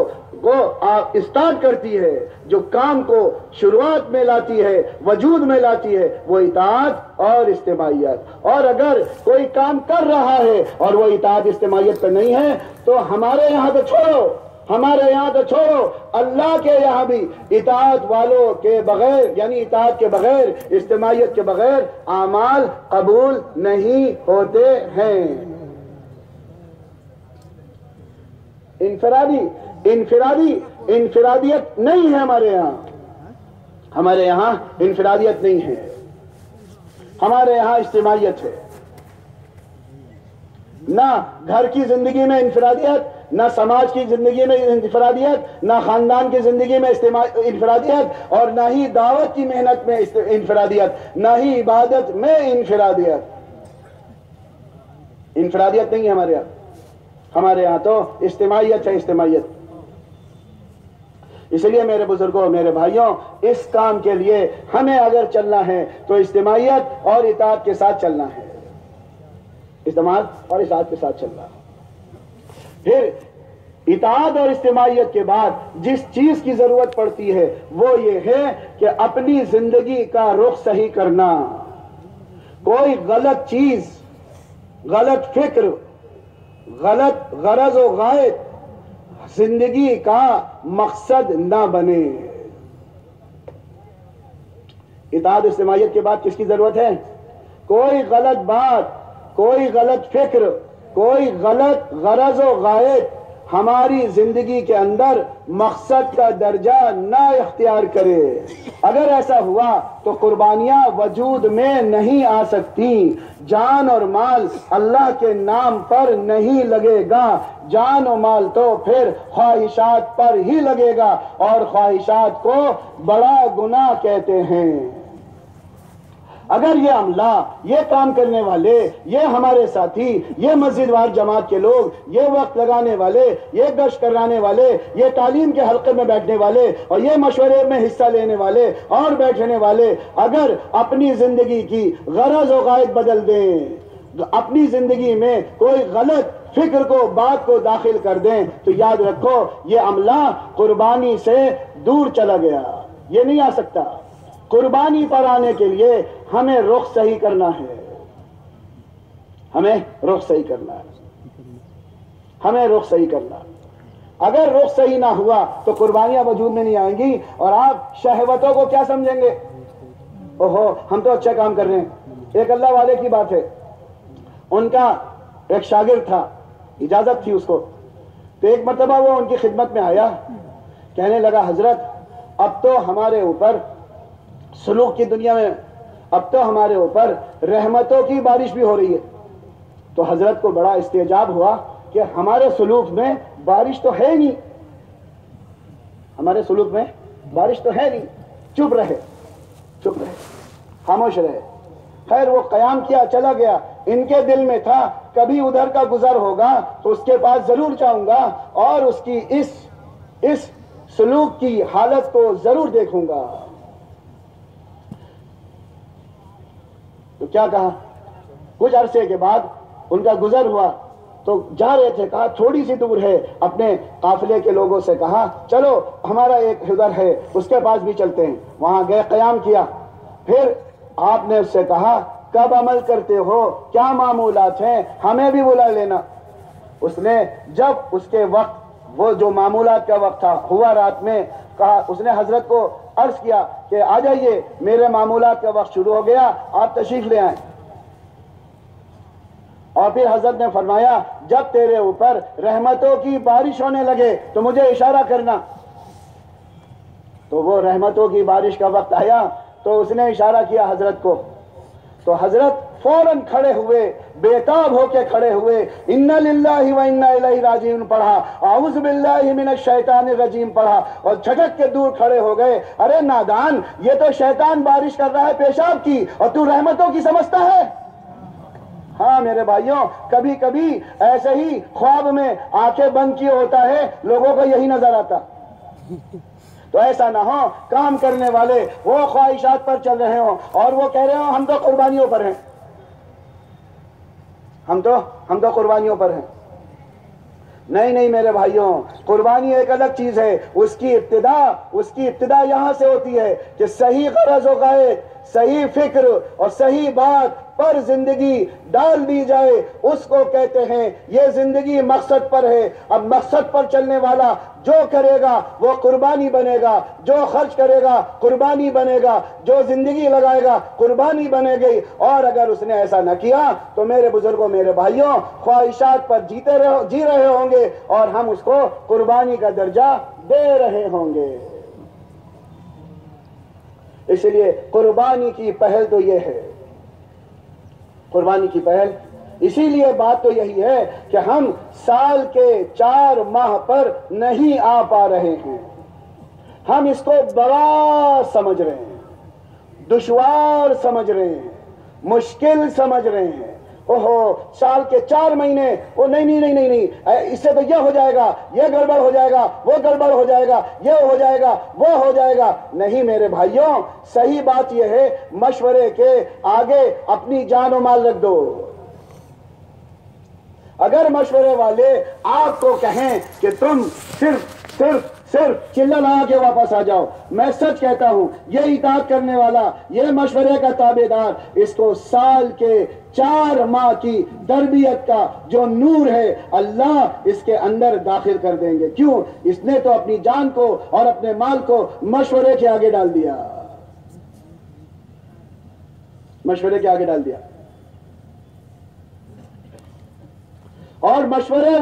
اسٹارٹ کرتی ہے، جو کام کو شروعات میں لاتی ہے، وجود میں لاتی ہے، وہ اطاعت اور اجتماعیت۔ اور اگر کوئی کام کر رہا ہے اور وہ اطاعت اجتماعیت پہ نہیں ہے تو ہمارے یہاں تو چھوڑو، اللہ کے یہاں بھی اطاعت والوں کے بغیر یعنی اطاعت کے بغیر، اجتماعیت کے بغیر اعمال قبول نہیں ہوتے ہیں۔ انفرادیت نہیں ہے ہمارے یہاں انفرادیت نہیں ہے، ہمارے یہاں اجتماعیت ہے۔ نہ گھر کی زندگی میں انفرادیت، نہ سماج کی زندگی میں انفرادیت، نہ خاندان کی زندگی میں انفرادیت، اور نہ ہی دعوت کی محنت میں انفرادیت، نہ ہی عبادت میں انفرادیت نہیں ہے ہمارے یہاں۔ ہمارے یہاں تو اجتماعیت ہے، اجتماعیت۔ اس لیے میرے بزرگوں، میرے بھائیوں، اس کام کے لیے ہمیں اگر چلنا ہے تو اجتماعیت اور اطاعت کے ساتھ چلنا ہے، اجتماعیت اور اطاعت کے ساتھ چلنا ہے۔ پھر اطاعت اور اجتماعیت کے بعد جس چیز کی ضرورت پڑتی ہے وہ یہ ہے کہ اپنی زندگی کا رخ صحیح کرنا۔ کوئی غلط چیز، غلط فکر، غلط غرض و غائط زندگی کا مقصد نہ بنے۔ اطاعت اجتماعیت کے بعد کس کی ضرورت ہے؟ کوئی غلط بات، کوئی غلط فکر، کوئی غلط غرض و غائط ہماری زندگی کے اندر مقصد کا درجہ نہ اختیار کرے۔ اگر ایسا ہوا تو قربانیاں وجود میں نہیں آ سکتی، جان اور مال اللہ کے نام پر نہیں لگے گا، جان و مال تو پھر خواہشات پر ہی لگے گا، اور خواہشات کو بڑا گناہ کہتے ہیں۔ اگر یہ عملہ، یہ کام کرنے والے، یہ ہمارے ساتھی، یہ مسجد وار جماعت کے لوگ، یہ وقت لگانے والے، یہ گشت کرانے والے، یہ تعلیم کے حلقے میں بیٹھنے والے اور یہ مشورے میں حصہ لینے والے اور بیٹھنے والے اگر اپنی زندگی کی غرض و غائط بدل دیں، اپنی زندگی میں کوئی غلط فکر کو، بات کو داخل کر دیں، تو یاد رکھو یہ عملہ قربانی سے دور چلا گیا، یہ نہیں آ سکتا۔ قربانی پر آنے کے لیے ہمیں رخ صحیح کرنا ہے، ہمیں رخ صحیح کرنا ہے، ہمیں رخ صحیح کرنا ہے۔ اگر رخ صحیح نہ ہوا تو قربانیاں وجود میں نہیں آئیں گی، اور آپ شہوتوں کو کیا سمجھیں گے؟ اوہو ہم تو اچھا کام کر رہے ہیں۔ ایک اللہ والے کی بات ہے، ان کا ایک شاگرد تھا، اجازت تھی اس کو، تو ایک مرتبہ وہ ان کی خدمت میں آیا، کہنے لگا حضرت اب تو ہمارے اوپر سلوک کی دنیا میں اب تو ہمارے اوپر رحمتوں کی بارش بھی ہو رہی ہے۔ تو حضرت کو بڑا استعجاب ہوا کہ ہمارے سلوک میں بارش تو ہے نہیں، ہمارے سلوک میں بارش تو ہے نہیں، چپ رہے خاموش رہے۔ خیر وہ قیام کیا، چلا گیا۔ ان کے دل میں تھا کبھی ادھر کا گزر ہوگا تو اس کے پاس ضرور جاؤں گا اور اس کی اس سلوک کی حالت کو ضرور دیکھوں گا۔ تو کیا کہا، کچھ عرصے کے بعد ان کا گزر ہوا تو جا رہے تھے، کہا تھوڑی سی دور ہے، اپنے قافلے کے لوگوں سے کہا چلو ہمارا ایک حضر ہے اس کے پاس بھی چلتے ہیں۔ وہاں گئے، قیام کیا۔ پھر آپ نے اس سے کہا کب عمل کرتے ہو، کیا معمولات ہیں، ہمیں بھی بلا لینا۔ اس نے جب اس کے وقت وہ جو معمولات کا وقت تھا ہوا رات میں، کہا اس نے حضرت کو عرض کیا کہ آ جائیے میرے معمولات کا وقت شروع ہو گیا، آپ تشریف لے آئیں۔ اور پھر حضرت نے فرمایا جب تیرے اوپر رحمتوں کی بارش ہونے لگے تو مجھے اشارہ کرنا۔ تو وہ رحمتوں کی بارش کا وقت آیا تو اس نے اشارہ کیا حضرت کو، تو حضرت فوراً کھڑے ہوئے، بےتاب ہو کے کھڑے ہوئے، اِنَّ لِلَّهِ وَإِنَّا إِلَيْهِ رَاجِعُونَ پڑھا، اعوذ باللہ من الشیطان الرجیم پڑھا، اور جھٹک کے دور کھڑے ہو گئے۔ ارے نادان، یہ تو شیطان بارش کر رہا ہے پیشاب کی اور تو رحمتوں کی سمجھتا ہے؟ ہاں میرے بھائیوں، کبھی کبھی ایسے ہی خواب میں آنکھیں بند کیے ہوتا ہے، لوگوں کو یہی نظر آتا۔ تو ایسا نہ ہو کام کرنے والے وہ خواہشات پر چل رہے ہوں اور وہ کہہ رہے ہوں ہم تو قربانیوں پر ہیں، ہم تو قربانیوں پر ہیں۔ نہیں میرے بھائیوں، قربانی ایک الگ چیز ہے، اس کی ابتدا یہاں سے ہوتی ہے کہ صحیح غرض و غایت، صحیح فکر اور صحیح بات پر زندگی ڈال دی جائے، اس کو کہتے ہیں یہ زندگی مقصد پر ہے۔ اب مقصد پر چلنے والا جو کرے گا وہ قربانی بنے گا، جو خرچ کرے گا قربانی بنے گا، جو زندگی لگائے گا قربانی بنے گی۔ اور اگر اس نے ایسا نہ کیا تو میرے بزرگوں، میرے بھائیوں، خواہشات پر جی رہے ہوں گے اور ہم اس کو قربانی کا درجہ دے رہے ہوں گے۔ اس لیے قربانی کی پہل تو یہ ہے، قربانی کی پہل۔ اسی لیے بات تو یہی ہے کہ ہم سال کے 4 ماہ پر نہیں آ پا رہے ہیں، ہم اس کو بڑا سمجھ رہے ہیں، دشوار سمجھ رہے ہیں، مشکل سمجھ رہے ہیں۔ اوہو سال کے 4 مہینے، وہ نہیں، اس سے تو یہ ہو جائے گا، یہ گڑبڑ ہو جائے گا، وہ گڑبڑ ہو جائے گا، یہ ہو جائے گا، وہ ہو جائے گا۔ نہیں میرے بھائیوں، صحیح بات یہ ہے مشورے کے آگے اپنی جان و مال رکھ دو۔ اگر مشورے والے آپ کو کہیں کہ تم صرف چلہ لگا کے واپس آ جاؤ، میں سچ کہتا ہوں یہ اطاعت کرنے والا، یہ مشورے کا تابعدار، اس کو سال کے 4 ماہ کی تربیت کا جو نور ہے اللہ اس کے اندر داخل کر دیں گے۔ کیوں؟ اس نے تو اپنی جان کو اور اپنے مال کو مشورے کے آگے ڈال دیا، مشورے کے آگے ڈال دیا۔ اور مشورے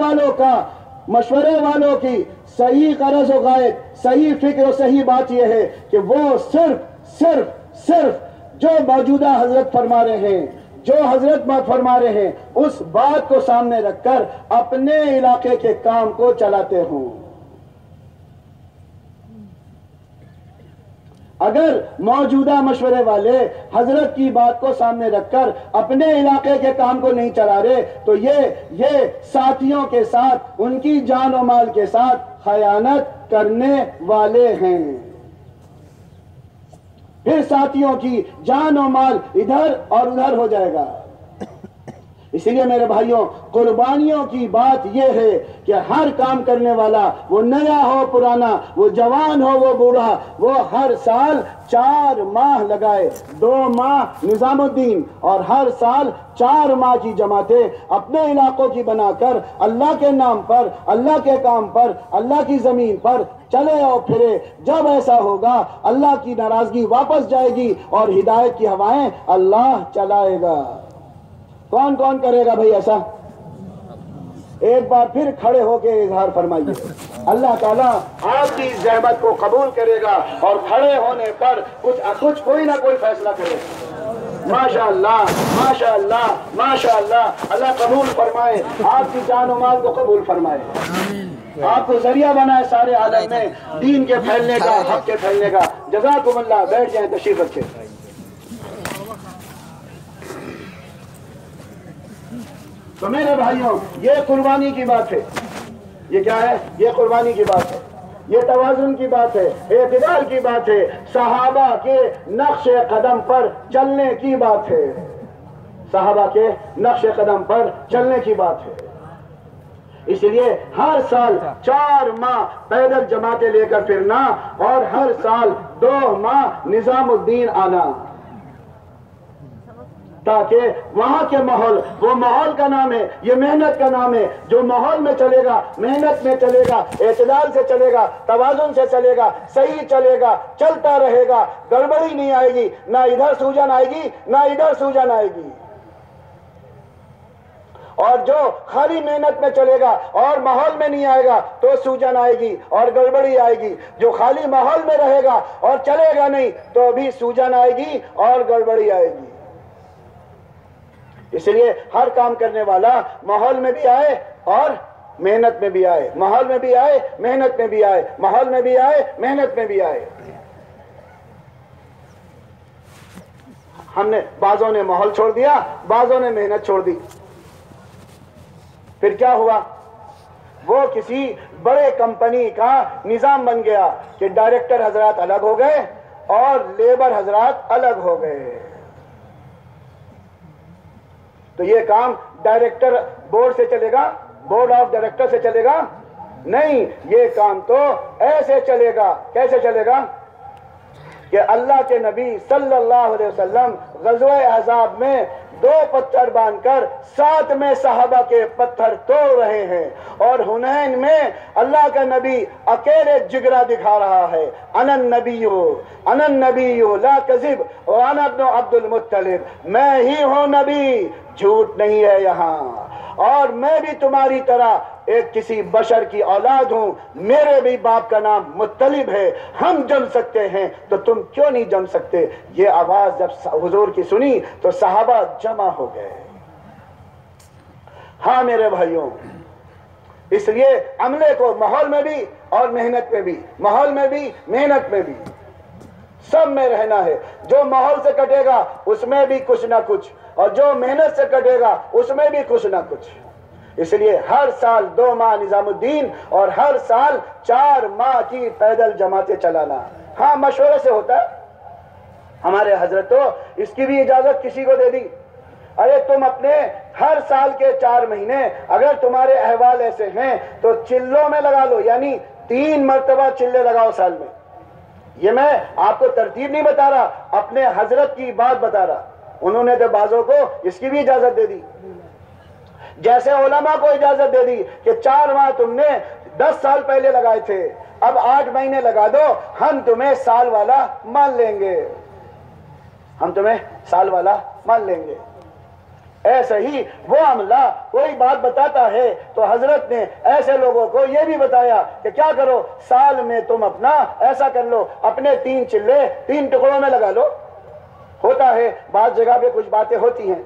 والوں کی صحیح غرض و غایت، صحیح فکر و صحیح بات یہ ہے کہ وہ صرف جو موجودہ حضرت فرما رہے ہیں، جو حضرت فرما رہے ہیں اس بات کو سامنے رکھ کر اپنے علاقے کے کام کو چلاتے ہوں۔ اگر موجودہ مشورے والے حضرت کی بات کو سامنے رکھ کر اپنے علاقے کے کام کو نہیں چلا رہے تو یہ ساتھیوں کے ساتھ، ان کی جان و مال کے ساتھ خیانت کرنے والے ہیں۔ پھر ساتھیوں کی جان و مال ادھر اور ادھر ہو جائے گا۔ اسی لیے میرے بھائیوں قربانیوں کی بات یہ ہے کہ ہر کام کرنے والا، وہ نیا ہو پرانا، وہ جوان ہو وہ بوڑھا، وہ ہر سال 4 ماہ لگائے، 2 ماہ نظام الدین اور ہر سال 4 ماہ کی جماعتیں اپنے علاقوں کی بنا کر اللہ کے نام پر، اللہ کے کام پر، اللہ کی زمین پر چلے اور پھرے۔ جب ایسا ہوگا اللہ کی ناراضگی واپس جائے گی اور ہدایت کی ہوائیں اللہ چلائے گا۔ کون کون کرے گا بھائی ایسا؟ ایک بار پھر کھڑے ہو کے اظہار فرمائیے۔ اللہ تعالیٰ آپ کی زحمت کو قبول کرے گا اور کھڑے ہونے پر کچھ کوئی نہ کوئی فیصلہ کرے گا۔ ماشاءاللہ ماشاءاللہ ماشاءاللہ، اللہ قبول فرمائے، آپ کی جان و مال کو قبول فرمائے، آپ کو ذریعہ بنائے سارے عالم میں دین کے پھیلنے کا، حق کے پھیلنے کا۔ جزاکم اللہ۔ بیٹھ جائیں، تشریف رکھیں۔ تو میرے بھائیوں، یہ قربانی کی بات ہے۔ یہ کیا ہے؟ یہ قربانی کی بات ہے، یہ توازن کی بات ہے، اعتدال کی بات ہے، صحابہ کے نقش قدم پر چلنے کی بات ہے، صحابہ کے نقش قدم پر چلنے کی بات ہے۔ اس لیے ہر سال 4 ماہ پیدل جماعتیں لے کر پھرنا اور ہر سال 2 ماہ نظام الدین آنا، تاکہ وہاں کے ماحول، وہ ماحول کا نام ہے، یہ محنت کا نام ہے۔ جو ماحول میں چلے گا، محنت میں چلے گا، اعتدال سے چلے گا، توازن سے چلے گا، صحیح چلے گا، چلتا رہے گا، گڑبڑی نہیں آئے گی، نہ ادھر سوجن آئے گی نہ ادھر سوجن آئے گی۔ اور جو خالی محنت میں چلے گا اور ماحول میں نہیں آئے گا تو سوجن آئے گی اور گڑبڑی آئے گی۔ جو خالی ماحول میں رہے گا اور چلے گا نہیں تو بھی سوجن آئے گی اور گڑبڑی آئے گی۔ اس لیے ہر کام کرنے والا ماحول میں بھی آئے اور محنت میں بھی آئے، ماحول میں بھی آئے، محنت میں بھی آئے، ماحول میں بھی آئے، محنت میں بھی آئے۔ ہم نے بعضوں نے ماحول چھوڑ دیا، بعضوں نے محنت چھوڑ دی۔ پھر کیا ہوا؟ وہ کسی بڑے کمپنی کا نظام بن گیا کہ ڈائریکٹر حضرات الگ ہو گئے اور لیبر حضرات الگ ہو گئے۔ تو یہ کام ڈائریکٹر بورڈ سے چلے گا، بورڈ آف ڈائریکٹر سے چلے گا؟ نہیں، یہ کام تو ایسے چلے گا۔ کیسے چلے گا؟ کہ اللہ کے نبی صلی اللہ علیہ وسلم غزوہ احزاب میں 2 پتھر باندھ کر 7 میں صحابہ کے پتھر توڑ رہے ہیں، اور حنین میں اللہ کا نبی اکیلے جگرا دکھا رہا ہے۔ انا النبی لا کذب وانا ابن عبد المطلب، میں ہی ہوں نبی، جھوٹ نہیں ہے یہاں، اور میں بھی تمہاری طرح ایک کسی بشر کی اولاد ہوں، میرے بھی باپ کا نام مطلب ہے، ہم جم سکتے ہیں تو تم کیوں نہیں جم سکتے؟ یہ آواز جب حضور کی سنی تو صحابہ جمع ہو گئے۔ ہاں میرے بھائیوں، اس لیے عملے کو ماحول میں بھی اور محنت میں بھی، ماحول میں بھی محنت میں بھی، سب میں رہنا ہے۔ جو ماحول سے کٹے گا اس میں بھی کچھ نہ کچھ، اور جو محنت سے کٹے گا اس میں بھی کچھ نہ کچھ۔ اس لیے ہر سال 2 ماہ نظام الدین اور ہر سال 4 ماہ کی پیدل جماعتیں چلانا۔ ہاں مشورے سے ہوتا ہے، ہمارے حضرت تو اس کی بھی اجازت کسی کو دے دی، ارے تم اپنے ہر سال کے 4 مہینے اگر تمہارے احوال ایسے ہیں تو چلوں میں لگا لو، یعنی 3 مرتبہ چلے لگاؤ سال میں۔ یہ میں آپ کو ترتیب نہیں بتا رہا، اپنے حضرت کی بات بتا رہا۔ انہوں نے تو بعضوں کو اس کی بھی اجازت دے دی، جیسے علماء کو اجازت دے دی کہ 4 ماہ تم نے 10 سال پہلے لگائے تھے، اب 8 مہینے لگا دو، ہم تمہیں سال والا مان لیں گے، ہم تمہیں سال والا مان لیں گے۔ ایسے ہی وہ عملہ کوئی بات بتاتا ہے تو حضرت نے ایسے لوگوں کو یہ بھی بتایا کہ کیا کرو، سال میں تم اپنا ایسا کر لو، اپنے 3 چلے 3 ٹکڑوں میں لگا لو۔ ہوتا ہے بعض جگہ پہ کچھ باتیں ہوتی ہیں،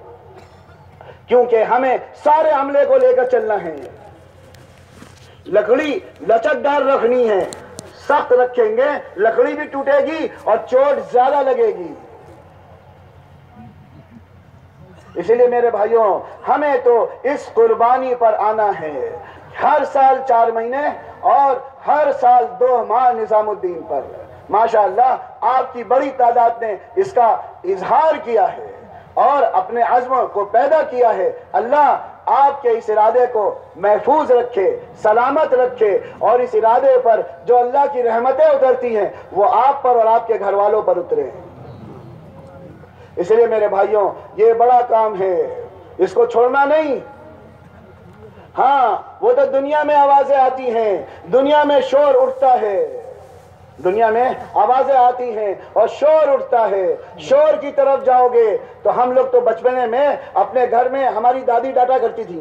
کیونکہ ہمیں سارے عملے کو لے کر چلنا ہے۔ لکڑی لچکدار رکھنی ہے، سخت رکھیں گے لکڑی بھی ٹوٹے گی اور چوٹ زیادہ لگے گی۔ اس لیے میرے بھائیوں، ہمیں تو اس قربانی پر آنا ہے، ہر سال 4 مہینے اور ہر سال 2 ماہ نظام الدین پر۔ ماشاءاللہ آپ کی بڑی تعداد نے اس کا اظہار کیا ہے، اور اپنے عزم کو پیدا کیا ہے، اللہ آپ کے اس ارادے کو محفوظ رکھے، سلامت رکھے، اور اس ارادے پر جو اللہ کی رحمتیں اترتی ہیں وہ آپ پر اور آپ کے گھر والوں پر اترے۔ اس لیے میرے بھائیوں، یہ بڑا کام ہے، اس کو چھوڑنا نہیں۔ ہاں، وہ تو دنیا میں آوازیں آتی ہیں، دنیا میں شور اٹھتا ہے، دنیا میں آوازیں آتی ہیں اور شور اٹھتا ہے۔ شور کی طرف جاؤ گے تو ہم لوگ تو بچپنے میں اپنے گھر میں ہماری دادی ڈانٹا کرتی تھی،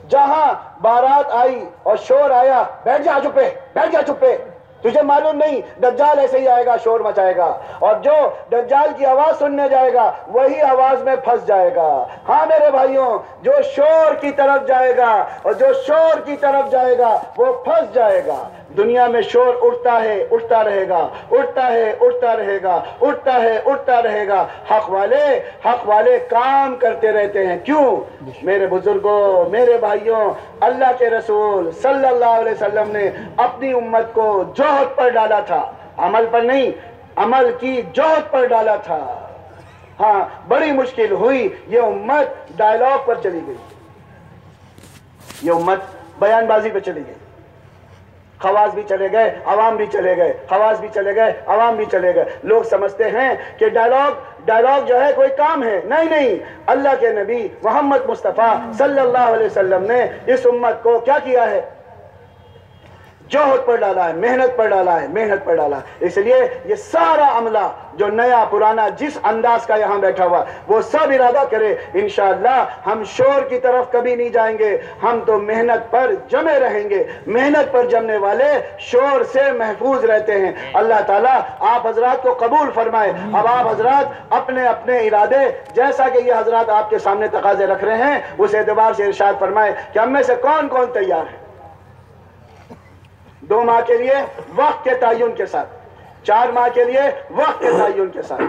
جہاں بارات آئی اور شور آیا، بیٹھ جا چپے، بیٹھ جا چپے، تجھے معلوم نہیں دجال ایسے ہی آئے گا، شور مچائے گا، اور جو دجال کی آواز سننے جائے گا وہی آواز میں پھنس جائے گا۔ ہاں میرے بھائیوں، جو شور کی طرف جائے گا اور جو شور کی طرف جائے گا وہ پھنس جائے گا۔ دنیا میں شور اٹھتا ہے، اٹھتا رہے گا، اٹھتا ہے، اٹھتا رہے گا، اٹھتا ہے، اٹھتا رہے گا۔ حق والے کام کرتے رہتے ہیں۔ کیوں؟ میرے بزرگوں، میرے بھائیوں، اللہ کے رسول صلی اللہ علیہ وسلم نے اپنی امت کو جوہد پر ڈالا تھا، عمل پر نہیں، عمل کی جوہد پر ڈالا تھا۔ ہاں، بڑی مشکل ہوئی، یہ امت ڈائلاگ پر چلی گئی، یہ امت بیان بازی پہ چلی گئی۔ خواص بھی چلے گئے، عوام بھی چلے گئے، خواص بھی چلے گئے، عوام بھی چلے گئے۔ لوگ سمجھتے ہیں کہ ڈائلاگ جو ہے کوئی کام ہے۔ نہیں، اللہ کے نبی محمد مصطفیٰ صلی اللہ علیہ وسلم نے اس امت کو کیا کیا ہے؟ جوہد پر ڈالا ہے، محنت پر ڈالا ہے، محنت پر ڈالا ہے۔ اس لیے یہ سارا عملہ جو نیا پرانا جس انداز کا یہاں بیٹھا ہوا وہ سب ارادہ کرے، انشاءاللہ ہم شور کی طرف کبھی نہیں جائیں گے، ہم تو محنت پر جمے رہیں گے۔ محنت پر جمنے والے شور سے محفوظ رہتے ہیں۔ اللہ تعالیٰ آپ حضرات کو قبول فرمائے۔ اب آپ حضرات اپنے اپنے ارادے جیسا کہ یہ حضرات آپ کے سامنے تقاضے رکھ رہے ہیں اس اعتبار سے ارشاد فرمائے کہ ہم میں سے کون کون تیار ہے 2 ماہ کے لیے وقت کے تعین کے ساتھ، 4 ماہ کے لیے وقت کے تعین کے ساتھ۔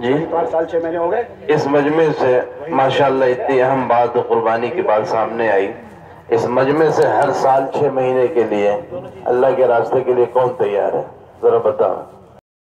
جی 5 سال 6 مہینے ہو گئے۔ اس مجمع سے ماشاءاللہ اتنی اہم بات قربانی کی بات سامنے آئی۔ اس مجمع سے ہر سال 6 مہینے کے لیے اللہ کے راستے کے لیے کون تیار ہے؟ ذرا بتاؤ۔